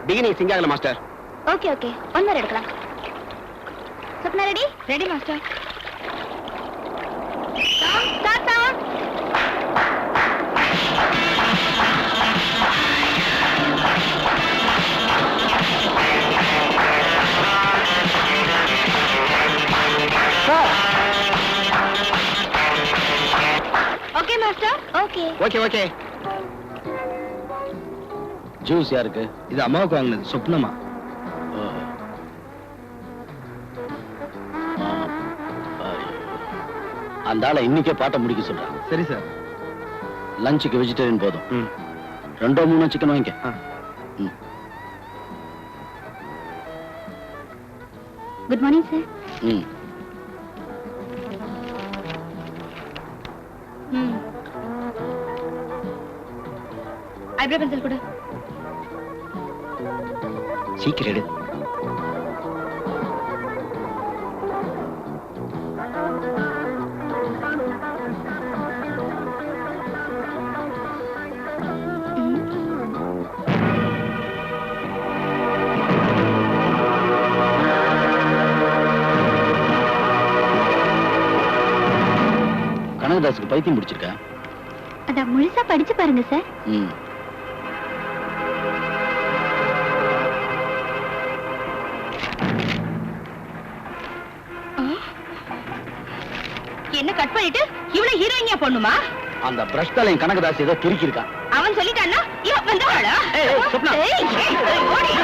பிகினிங் சிங்காகல master. Okay okay, one more எடுக்கலாம். Swapna ready? Ready master. Start sound. Okay master. Okay okay okay. Juice யாருக்கு? இது அம்மாவுக்கு வாங்கினது, சொப்னமா. அந்த ஆளை இன்னைக்கே பாட்ட முடிக்க சொல்றாங்க. சரி சார். லஞ்சுக்கு வெஜிடேரியன் போதும். 2 3 சிக்கன் வாங்கிக்க. Good morning sir. Eyebrow pencil கொடு. சீக்கிரம் எடு. கனகதாசுக்கு பைத்தியம் பிடிச்சிருக்கா? அத முழுசா படிச்சு பாருங்க சார். என்ன கட் பண்ணிட்டு இவ்வளவு ஹீரோயினியா பண்ணுமா? அந்த பிரஷ் தலையும் கனகதாஸ் ஏதோ திருக்கி இருக்கான். அவன் சொல்லிட்டான்னா இவன் வந்தவாளா? சொப்னா. ஓடி.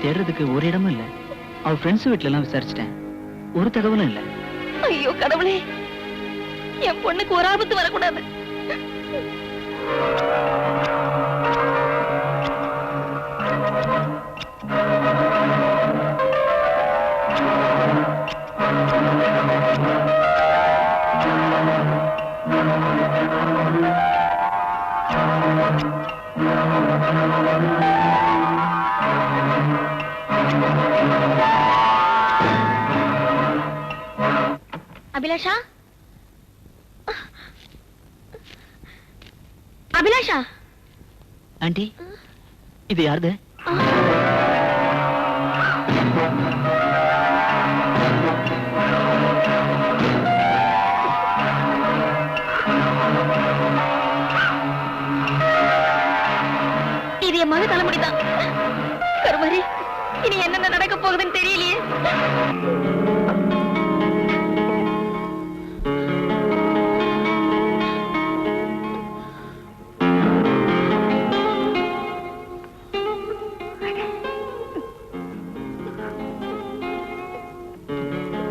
தேடுறதுக்கு ஒரு இடமும் இல்ல. அவ ஃப்ரெண்ட்ஸ் வீட்ல எல்லாம் விசாரிச்சிட்டேன், ஒரு தகவலும் இல்ல. ஐயோ கடவுளே, என் பொண்ணுக்கு ஒரு ஆபத்து வரக்கூடாது. அபிலாஷா, அபிலாஷா. ஆண்டி, இது யாருது? இது என் மக தலைமுடிதான். கருமாரி, இனி என்னென்ன நடக்க போகுதுன்னு தெரியலையே.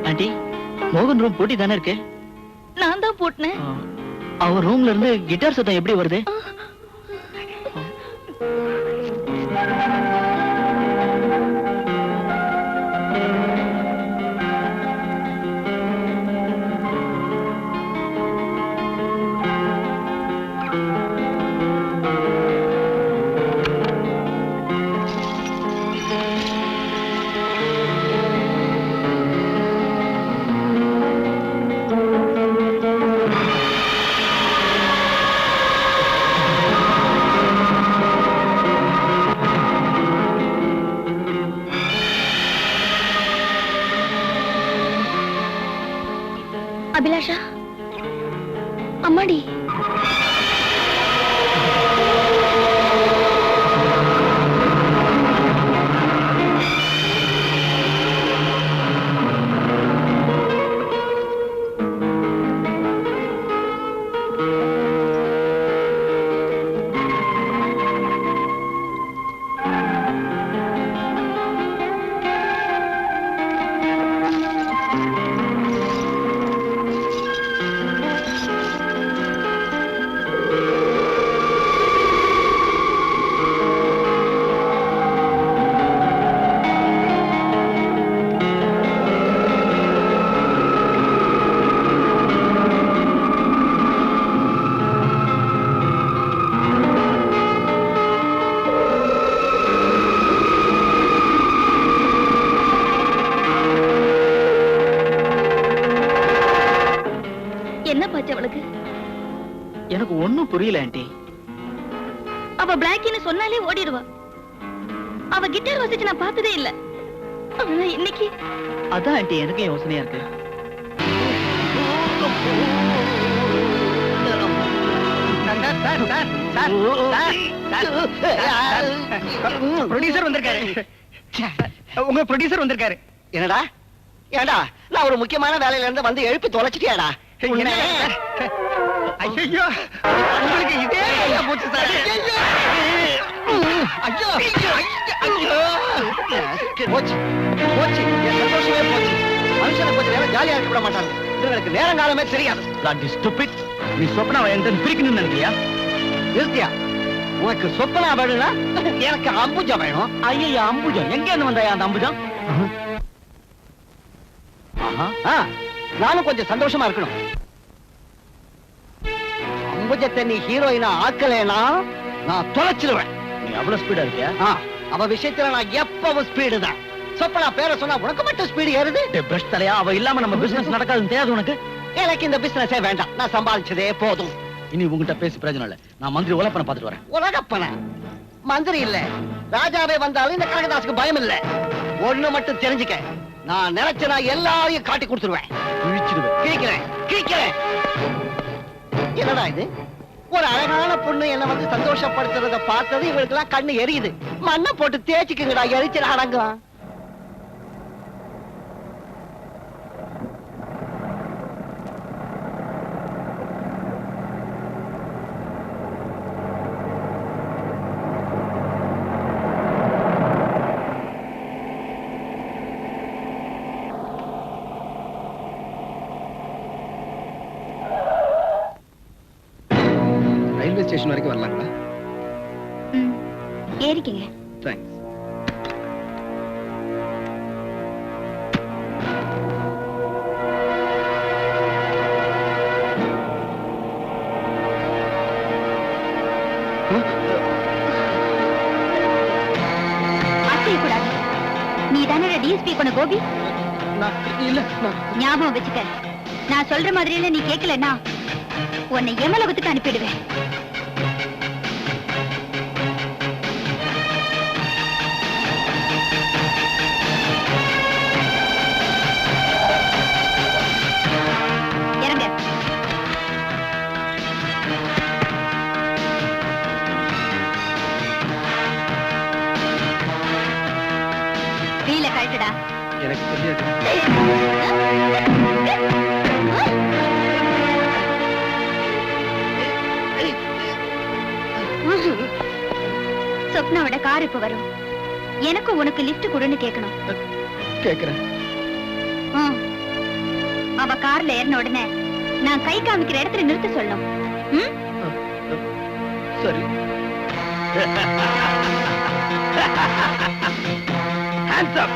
ஆண்டி, மோகன் ரூம் பூட்டி தானே இருக்கு? நான் தான் பூட்டினேன். அவர் ரூம்ல இருந்து கிட்டார் சத்தம் எப்படி வருது? ஒண்ணும் புரியல ஆண்டி. அவ பிளாக்கின்னு சொன்னாலே ஓடிடுவா. அவ கிட்டார் வாசிச்சு நான் பார்த்ததே இல்ல. ஆனா இன்னைக்கு அதான் ஆண்டி எனக்கு யோசனையா இருக்கு. ப்ரொடியூசர் வந்திருக்காரு. உங்க ப்ரொடியூசர் வந்திருக்காரு. என்னடா ஏடா நான் ஒரு முக்கியமான வேலையில இருந்து வந்து எழுப்பி தொலைச்சிட்டியாடா? ஐயோ உங்களுக்கு இதே போச்சு சார். ஐயோ போச்சு போச்சு, என் சந்தோஷமே போச்சு. மனுஷனை கொஞ்சம் நேரம் ஜாலியா இருக்க விட மாட்டாங்க. இவங்களுக்கு நேரம் காலமே தெரியாது. நீ சொப்னாவை எந்த பிரிக்கணும்னு நினைக்கிறியா? நிறுத்தியா? உனக்கு சொப்பனா வேணும்னா எனக்கு அம்புஜம் வேணும். ஐயா அம்புஜம் எங்க இருந்து வந்தாயா அந்த அம்புஜம்? நானும் கொஞ்சம் சந்தோஷமா இருக்கணும். அம்புஜத்தை நீ ஹீரோயினா ஆக்கலைனா நான் தொலைச்சிடுவேன். நீ அவ்வளவு ஸ்பீடா இருக்கியா? அவ விஷயத்துல நான் எப்பவும் ஸ்பீடு தான். சொப்பனா பேரை சொன்னா உனக்கு மட்டும் ஸ்பீடு ஏறுது. பிரஷ் தலையா, அவ இல்லாம நம்ம பிசினஸ் நடக்காதுன்னு தெரியாது உனக்கு? எனக்கு இந்த பிசினஸே வேண்டாம். நான் சம்பாதிச்சதே போதும். இனி உங்ககிட்ட பேசி பிரயோஜனம் இல்ல. நான் மந்திரி உலப்பனை பார்த்துட்டு வரேன். உலகப்பன மந்திரி இல்ல, ராஜாவே வந்தாலும் இந்த கனகதாசுக்கு பயம் இல்ல. ஒண்ணு மட்டும் தெரிஞ்சுக்க, நான் நினைச்ச நான் எல்லாரையும் காட்டி கொடுத்துருவேன். கிழிக்கிறேன் கிழிக்கிறேன். என்னடா இது? ஒரு அழகான பொண்ணு என்ன வந்து சந்தோஷப்படுத்துறத பார்த்தது இவங்களுக்கு எல்லாம் கண்ணு எரியுது. மண்ணை போட்டு தேய்ச்சிக்குங்கடா, எரிச்சல் அடங்கும். ரயில்வே ஸ்டேஷன் வரைக்கும் வரலாங்களா? ஏறிக்கங்க. தேங்க்ஸ். அசையக்கூடாது. நீ தானே டிஎஸ்பி கொண்ட கோபி? இல்ல, ஞாபகம் வச்சுக்க. நான் சொல்ற மாதிரியில நீ கேட்கலன்னா உன்னை எமலோகத்துக்கு அனுப்பிடுவேன். இறங்க. வீல கழட்டுடா. எனக்கு தெரியாது. சொப்னாவோட கார் இப்ப வரும். எனக்கு உனக்கு லிஃப்ட் கொடுன்னு கேட்கணும். கேக்குறேன். அவ கார்ல ஏறின உடனே நான் கை காமிக்கிற இடத்துல நிறுத்த சொல்லணும். சரி. Hands up.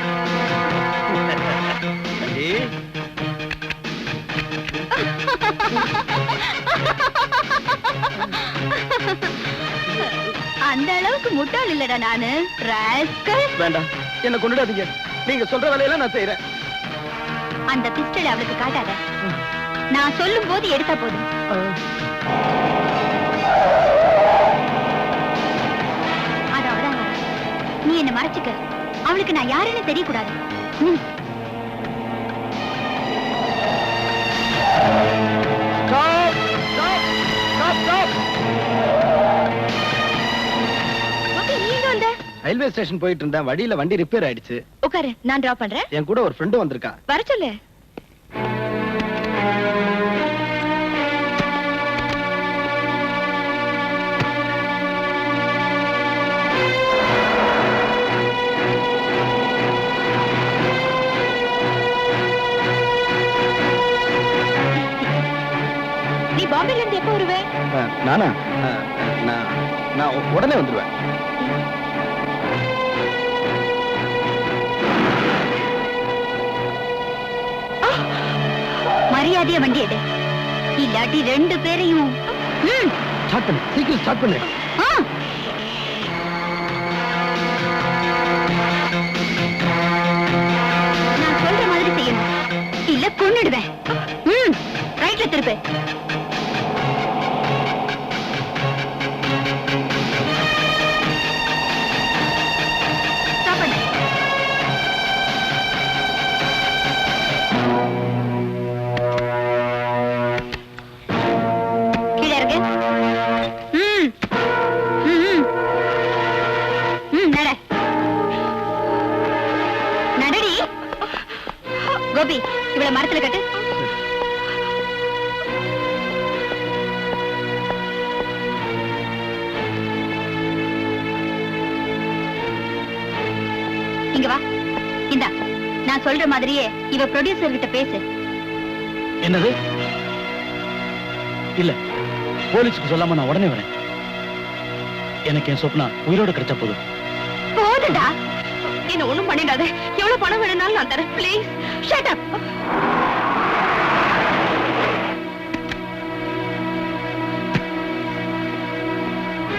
அந்த அளவுக்கு முட்டாள் இல்லடா நானு. ராஸ்கல். வேண்டாம், என்ன கொண்டுடாதீங்க. நீங்க சொல்ற வேலையெல்லாம் நான் செய்யறேன். அந்த பிஸ்டல் அவளுக்கு காட்டாத. நான் சொல்லும் போது எடுத்தா போதும். அது அவதான். நீ என்ன மறைச்சுக்க. அவளுக்கு நான் யாருன்னு தெரியக்கூடாது. ரயில்வே ஸ்டேஷன் போயிட்டு இருந்தேன். வழியில வண்டி ரிப்பேர் ஆயிடுச்சு. உட்காரு, நான் டிராப் பண்றேன். என் கூட ஒரு ஃப்ரெண்டு வந்திருக்கா. வர சொல்லு. நீ பாம்பேல இருந்து எப்போ வருவே? நானா? நான் உடனே வந்துடுவேன். மரியாதையா வண்டி எடு, இல்லாட்டி ரெண்டு பேரையும். ஸ்டார்ட் பண்ணு, சீக்கிரம் ஸ்டார்ட் பண்ணு. நான் சொல்ற மாதிரி செய்யணும், இல்ல கொன்னுடுவேன். ரைட்ல திருப்பு. நட நடடி. கோபி, இவளை மரத்துல கட்டு. இங்க வா. இந்தா, நான் சொல்ற மாதிரியே இவ ப்ரொடியூசர் கிட்ட பேசு. என்னது? இல்ல, போலீஸுக்கு சொல்லாம நான் உடனே வரேன். எனக்கு என் சொப்னா உயிரோட கிடைச்சா போதும். போதுடா, என்ன ஒண்ணும் பண்ணிடாத. எவ்வளவு பணம் வேணும்னாலும் நான் தரேன். Please shut up.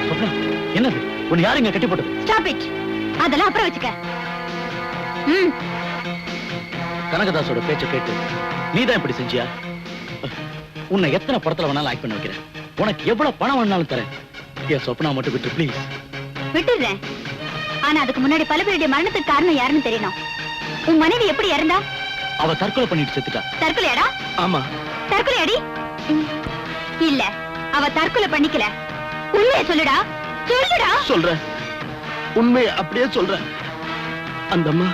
சொப்னா, என்னது? உன்னை யாரு இங்க கட்டி போட்டது? Stop it. அதெல்லாம் அப்புறம் வச்சுக்க. கனகதாசோட பேச்ச கேட்டு நீதான் இப்படி செஞ்சியா? உன்னை எத்தனை படத்துல வேணாலும் ஆக்ட் பண்ண வைக்கிறேன். உனக்கு எவ்வளவு பணம் வேணாலும் தரேன். என் சொப்னா மட்டும் விட்டு ப்ளீஸ். விட்டுறேன். ஆனா அதுக்கு முன்னாடி பல பேருடைய மரணத்துக்கு காரணம் யாருன்னு தெரியணும். உன் மனைவி எப்படி இறந்தா? அவ தற்கொலை பண்ணிட்டு செத்துட்டா. தற்கொலையாடா? ஆமா. தற்கொலையாடி? இல்ல, அவ தற்கொலை பண்ணிக்கல. உண்மையை சொல்லுடா. சொல்லுடா. சொல்றேன், உண்மையை அப்படியே சொல்றேன். அந்தம்மா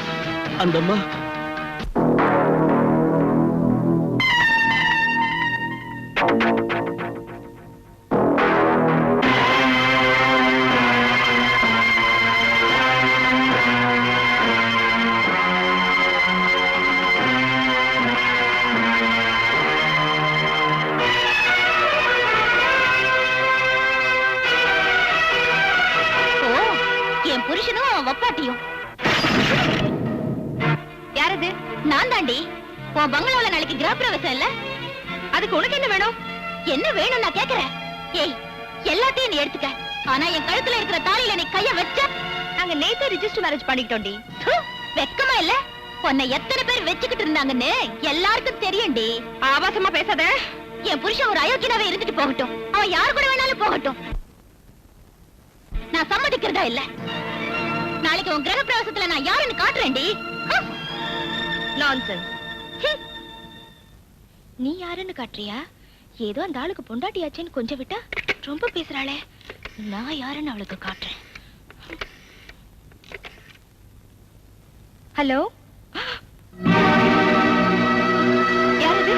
என் புருஷனும் அவன் வப்பாட்டியும். யாரது? நான் தாண்டி. உன் பங்களாவில நாளைக்கு கிரகப்பிரவேசம் இல்ல? அதுக்கு உனக்கு என்ன வேணும்? என்ன வேணும் நான் கேக்குறேன். ஏய், எல்லாத்தையும் நீ எடுத்துக்க. ஆனா என் கழுத்துல இருக்கிற தாலியில நீ கைய வச்ச. நாங்க நேத்து ரிஜிஸ்டர் மேரேஜ் பண்ணிக்கிட்டோம்டி. வெக்கமா இல்ல? உன்னை எத்தனை பேர் வச்சுக்கிட்டு இருந்தாங்கன்னு எல்லாருக்கும் தெரியும்டி. ஆபாசமா பேசாத. என் புருஷன் ஒரு அயோக்கியனாவே இருந்துட்டு போகட்டும். அவன் யாரு கூட வேணாலும் போகட்டும். நான் சம்மதிக்கிறதா இல்ல. நாளைக்கு உன் கிரக பிரவேசத்துல நான் யாருன்னு காட்டுறேன்டி. நான்சென்ஸ். நீ யாருன்னு காட்டுறியா? ஏதோ அந்த ஆளுக்கு பொண்டாட்டியாச்சேன்னு கொஞ்சம் விட்டா ரொம்ப பேசுறாளே. நான் யாருன்னு அவளுக்கு காட்டுறேன். ஹலோ, யாரது?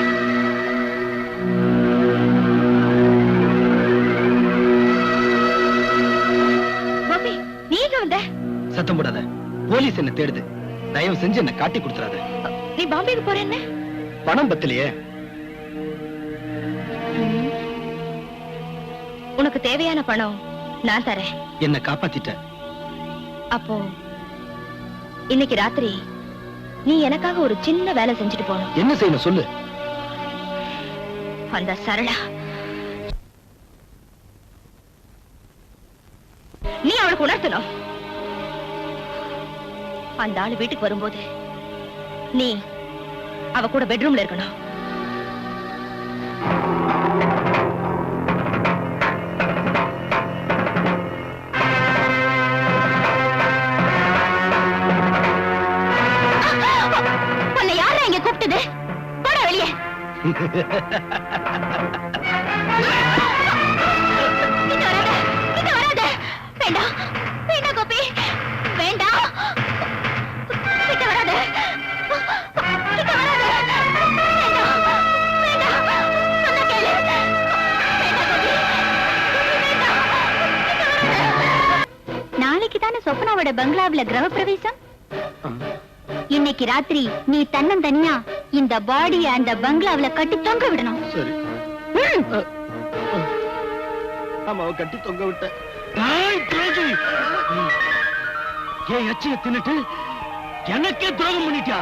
பாபி, நீ எங்க வந்த? சத்தம் போடாத. போலீஸ் என்ன தேடுது. தயவு செஞ்சு என்ன காட்டி கொடுத்துறாத. நீ பாம்பேக்கு போறேன்னு? பணம் பத்தலையே. உனக்கு தேவையான பணம் நான் தரேன். என்ன காப்பாத்திட்ட. அப்போ இன்னைக்கு ராத்திரி நீ எனக்காக ஒரு சின்ன வேலை செஞ்சுட்டு போகணும். என்ன செய்யணும் சொல்லு. அந்த சரளா, நீ அவளுக்கு உணர்த்தணும். அந்த ஆளு வீட்டுக்கு வரும்போது நீ அவ கூட பெட்ரூம்ல இருக்கணும். உன்னை யாரா இங்க கூப்பிட்டது? போடா வெளியே. கிட்ட வராத. வேண்டாம் வேண்டாம் கோபி, வேண்டாம். கிட்ட வராத. கிட்ட வராத. வேண்டாம் வேண்டாம். சொன்னா கேளு. வேண்டாம் கோபி, வேண்டாம். கிட்ட வராத. நாளைக்கு தானே சொப்னாவோட பங்களாவில கிரகப்பிரவேசம். இன்னைக்கு ராத்திரி நீ தன்னந்தனியா இந்த பாடிய அந்த பங்களாவில கட்டி தொங்க விடணும். சரி. அம்மாவை கட்டி தொங்க விட்ட. ஏன் எச்சிய தின்னுட்டு எனக்கே துரோகம் பண்ணிட்டியா?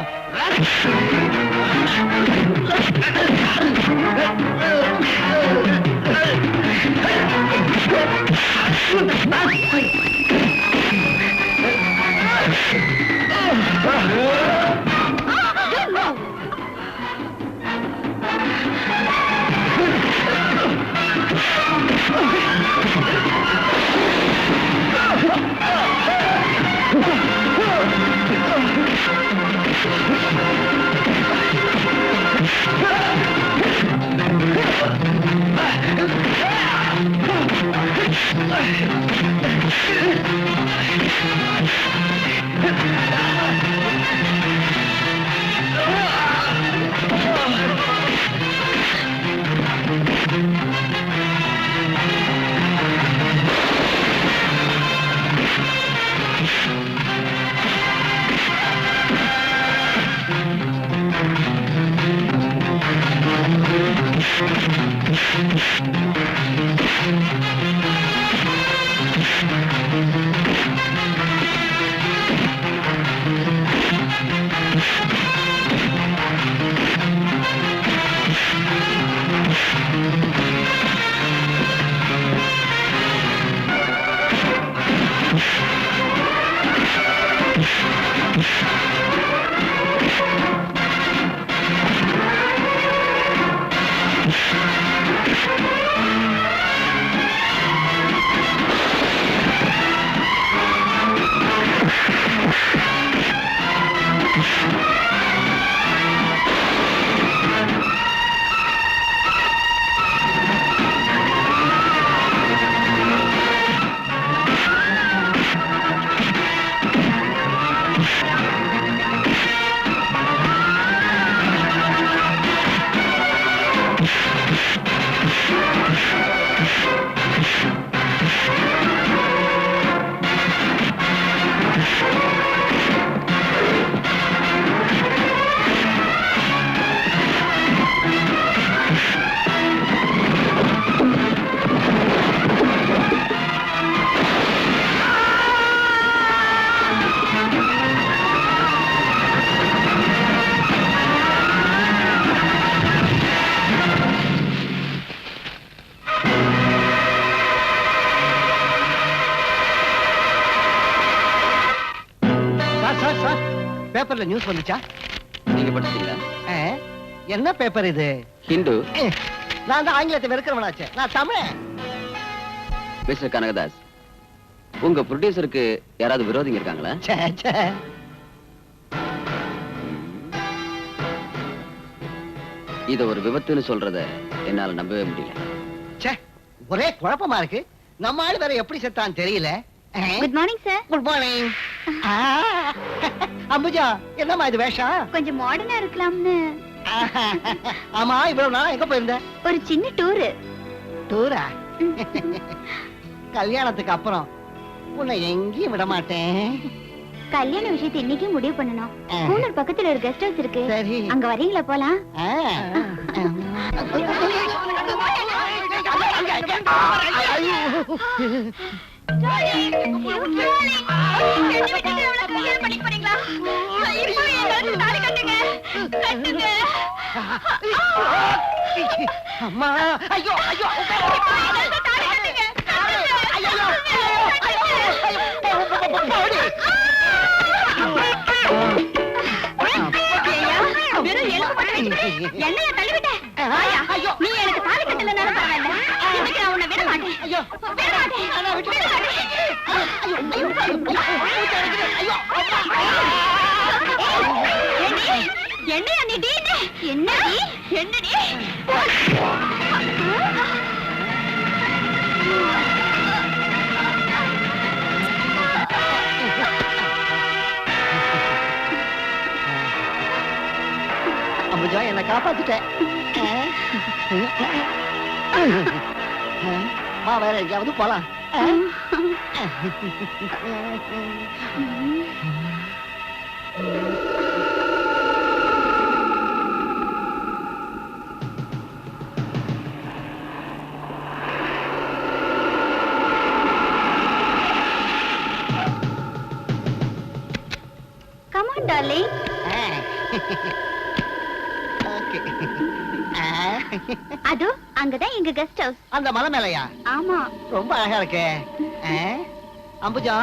பேப்பர்ல நியூஸ் வந்துச்சா? நீங்க படிச்சீங்களா? என்ன பேப்பர் இது? ஹிந்து. நான் தான் ஆங்கிலத்தை வெறுக்கிறவனாச்சே. நான் தமிழ். மிஸ்டர் கனகதாஸ், உங்க ப்ரொடியூசருக்கு யாராவது விரோதிங்க இருக்காங்களா? இத ஒரு விபத்துன்னு சொல்றத என்னால நம்பவே முடியல. ஒரே குழப்பமா இருக்கு. நம்ம ஆளு வேற எப்படி செத்தான்னு தெரியல. Good morning sir. Good morning. Ambuja, என்னம்மா இது வேஷம்? கொஞ்சம் மாடர்னா இருக்கலாம்னு. ஆமா, இவ்வளவு நாளா எங்க போயிருந்த? ஒரு சின்ன டூர். டூரா? கல்யாணத்துக்கு அப்புறம் உன்னை எங்கேயும் விட மாட்டேன். கல்யாண விஷயத்தை இன்னைக்கு முடிவு பண்ணணும். கூனூர் பக்கத்துல ஒரு கெஸ்ட் ஹவுஸ் இருக்கு. சரி. அங்க வரீங்களா? போலாம். அம்மா, ஐயோ ஐயோ, என்னைய தள்ளிவிட்ட. நீ எனக்கு தாலி கட்டல பரவாயில்ல. இன்னைக்கு நான் உன்னை விட மாட்டேன். என்னையா நீ டீனே? என்னடி? என்னடி? அம்புஜா, என்ன காப்பாத்திட்டேன். வேற எங்கேயாவது போலாம். Come on, darling. அது அங்கதான் எங்க கெஸ்ட் ஹவுஸ். அந்த மலை மேலையா? ஆமா. ரொம்ப அழகா இருக்கு. அம்புஜா,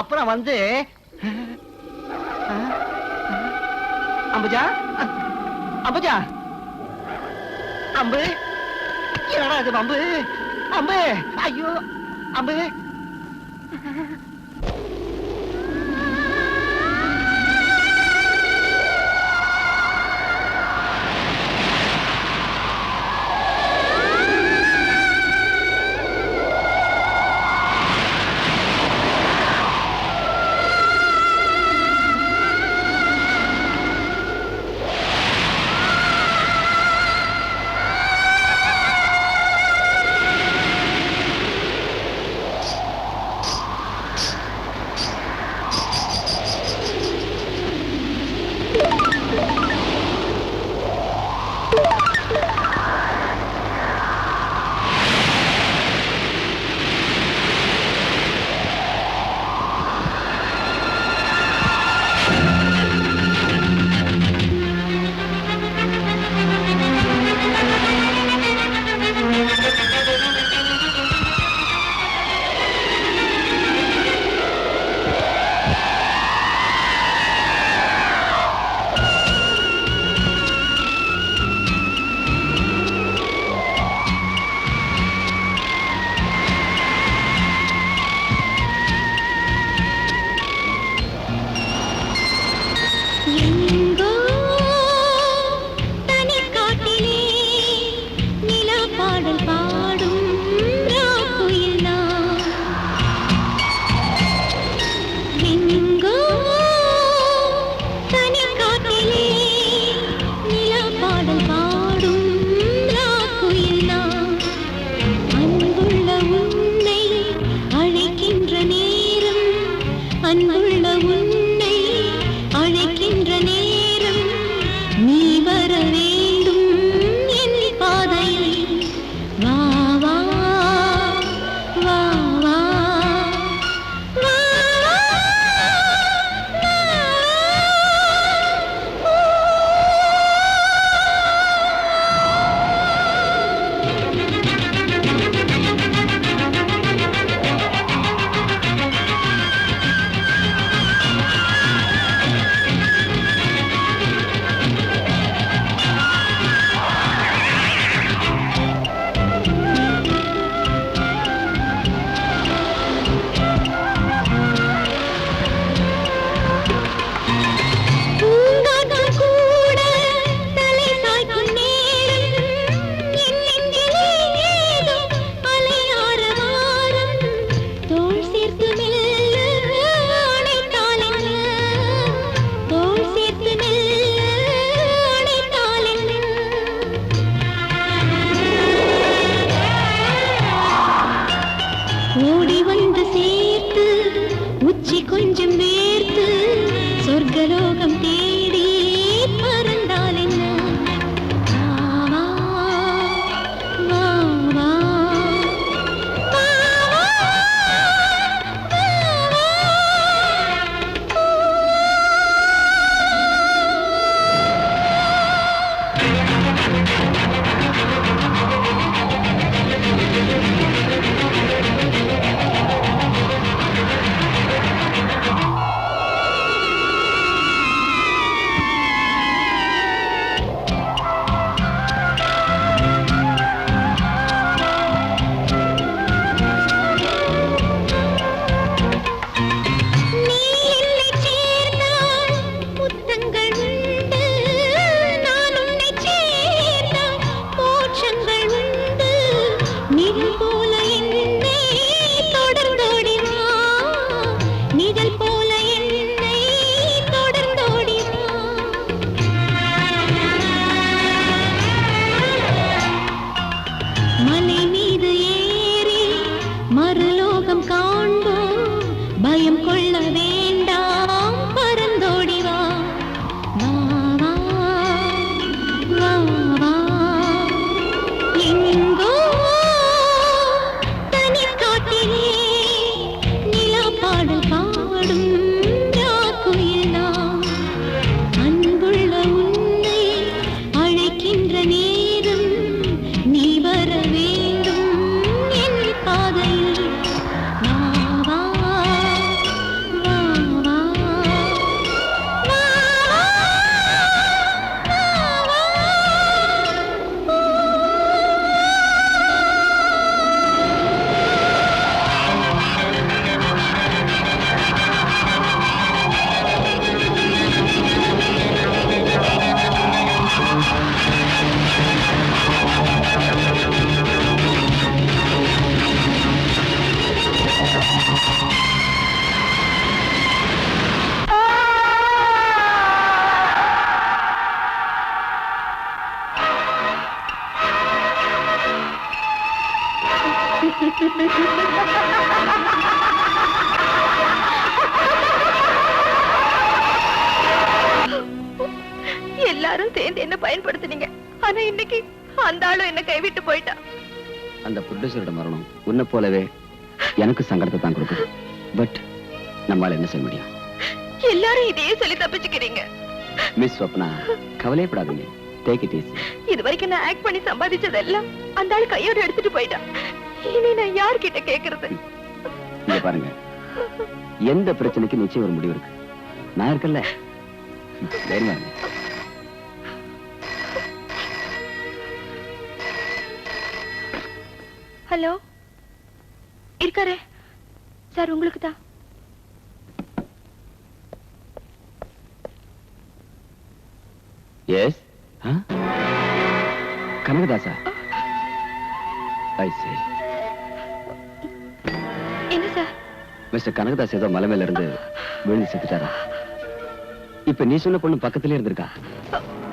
அப்புறம் வந்து அம்புஜா, அம்புஜா, அம்பு, என்னடா இது அம்பு? அம்பு, ஐயோ அம்பு. கொஞ்சம் வேர்த்து சொர்க்கலோகம் தேடி பறந்தால் என்ன? வா, வா, வா, வா, எல்லாரும் சேர்ந்து என்ன பயன்படுத்துனீங்க. ஆனா இன்னைக்கு அந்த ஆளும் என்ன கைவிட்டு போயிட்டா. அந்த ப்ரொடியூசரோட மரணம் உன்னை போலவே எனக்கு சங்கடத்தை தான் கொடுக்குது. பட் நம்மால என்ன செய்ய முடியும்? எல்லாரும் இதையே சொல்லி தப்பிச்சுக்கிறீங்க. மிஸ் ஸ்வப்னா, கவலைப்படாதீங்க. Take it easy. இது வரைக்கும் நான் ஆக்ட் பண்ணி சம்பாதிச்சதெல்லாம் அந்த ஆள் கையோட எடுத்துட்டு போயிட்டா. இனி நான் யார்கிட்ட கேக்குறது? இங்க பாருங்க, எந்த பிரச்சனைக்கு நிச்சயம் ஒரு முடிவு இருக்கு. நான் இருக்கல. தைரியமா இருங்க. ஹலோ, இருக்காரே சார், உங்களுக்கு தான். எஸ். கனகதாசா? ஐ சீ. என்ன சார்? மிஸ்டர் கனகதாஸ் ஏதோ மலை மேல இருந்து விழுந்து செத்துட்டாரா? இப்ப நீ சொன்ன பொண்ணு பக்கத்திலே இருந்திருக்கா?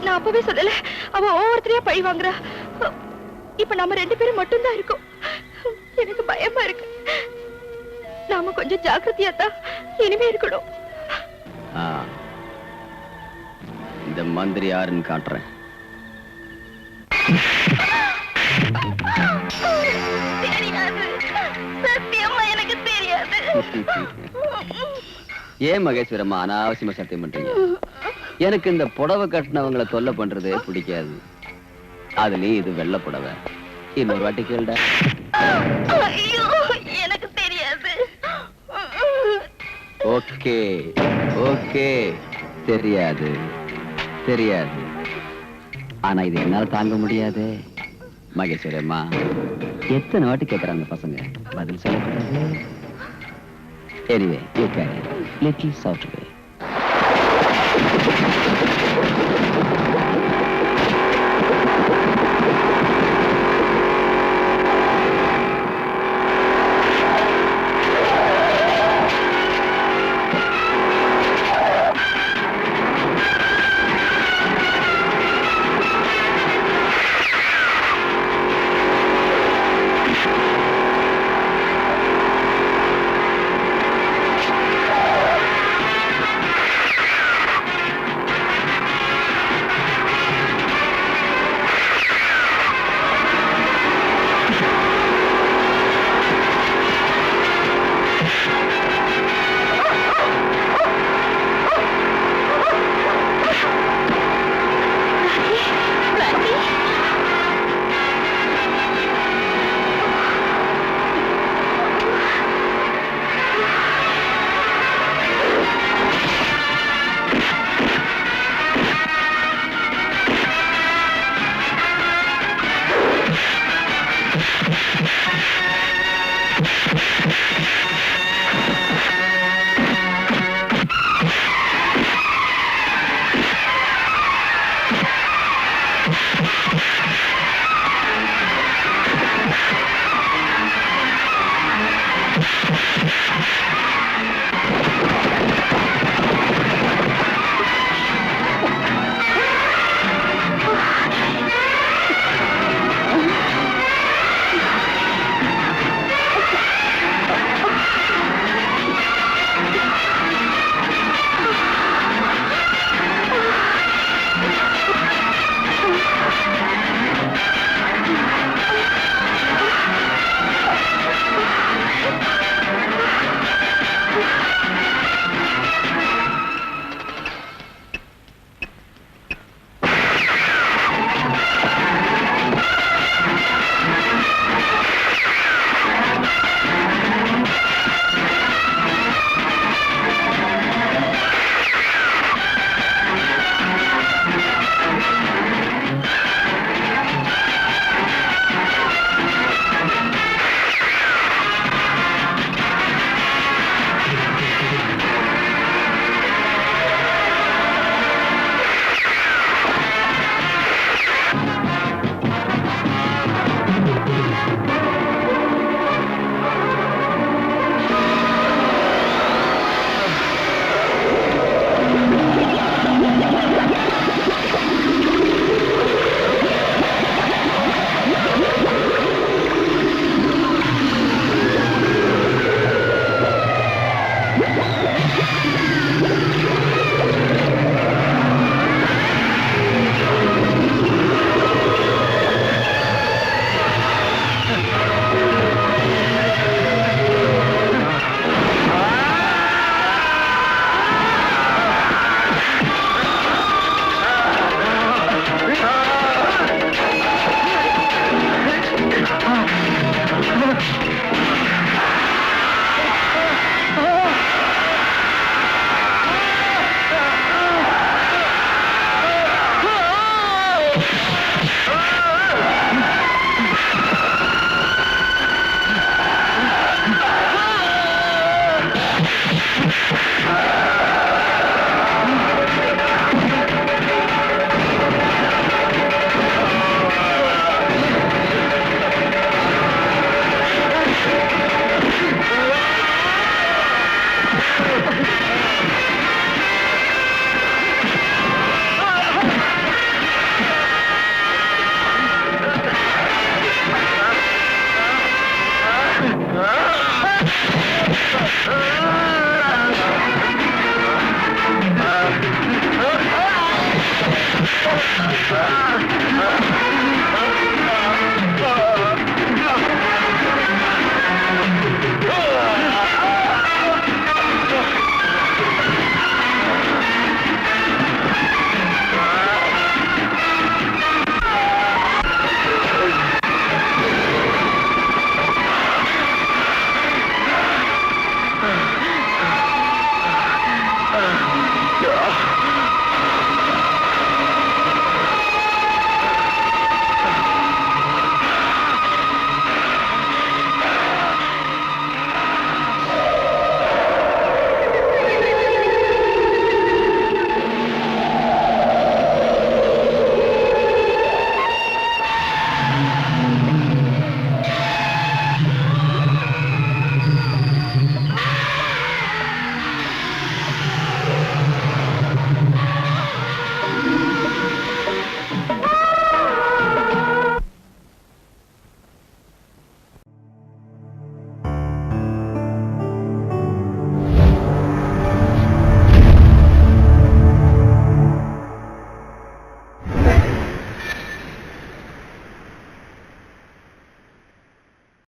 நான் அப்பவே சொல்லல, அவ ஒவ்வொருத்தரையா பழி வாங்குறா. இப்ப நம்ம 2 பேரும் மட்டும்தான் இருக்கோம். எனக்கு பயமா இருக்கு. நாம கொஞ்சம் ஜாக்கிரதையா தான் இனிமே இருக்கணும். இந்த மந்திரி யாருன்னு காட்டுறேன். சத்தியமா எனக்கு தெரியாது. ஏன் மகேஸ்வரம்மா அனாவசியமா சத்தியம் பண்றீங்க? எனக்கு இந்த புடவை கட்டினவங்களை தொல்லை பண்றதே பிடிக்காது. அதுலயும் இது வெள்ளை புடவை. இன்னொரு வாட்டி கேளுடா. ஐயோ, எனக்கு தெரியாது. ஓகே ஓகே, தெரியாது தெரியாது. ஆனா இது என்னால தாங்க முடியாது மகேஸ்வரம்மா. எத்தனை வாட்டி கேட்கறாங்க பசங்க, பதில் சொல்லக்கூடாது. Anyway, you can little soft way.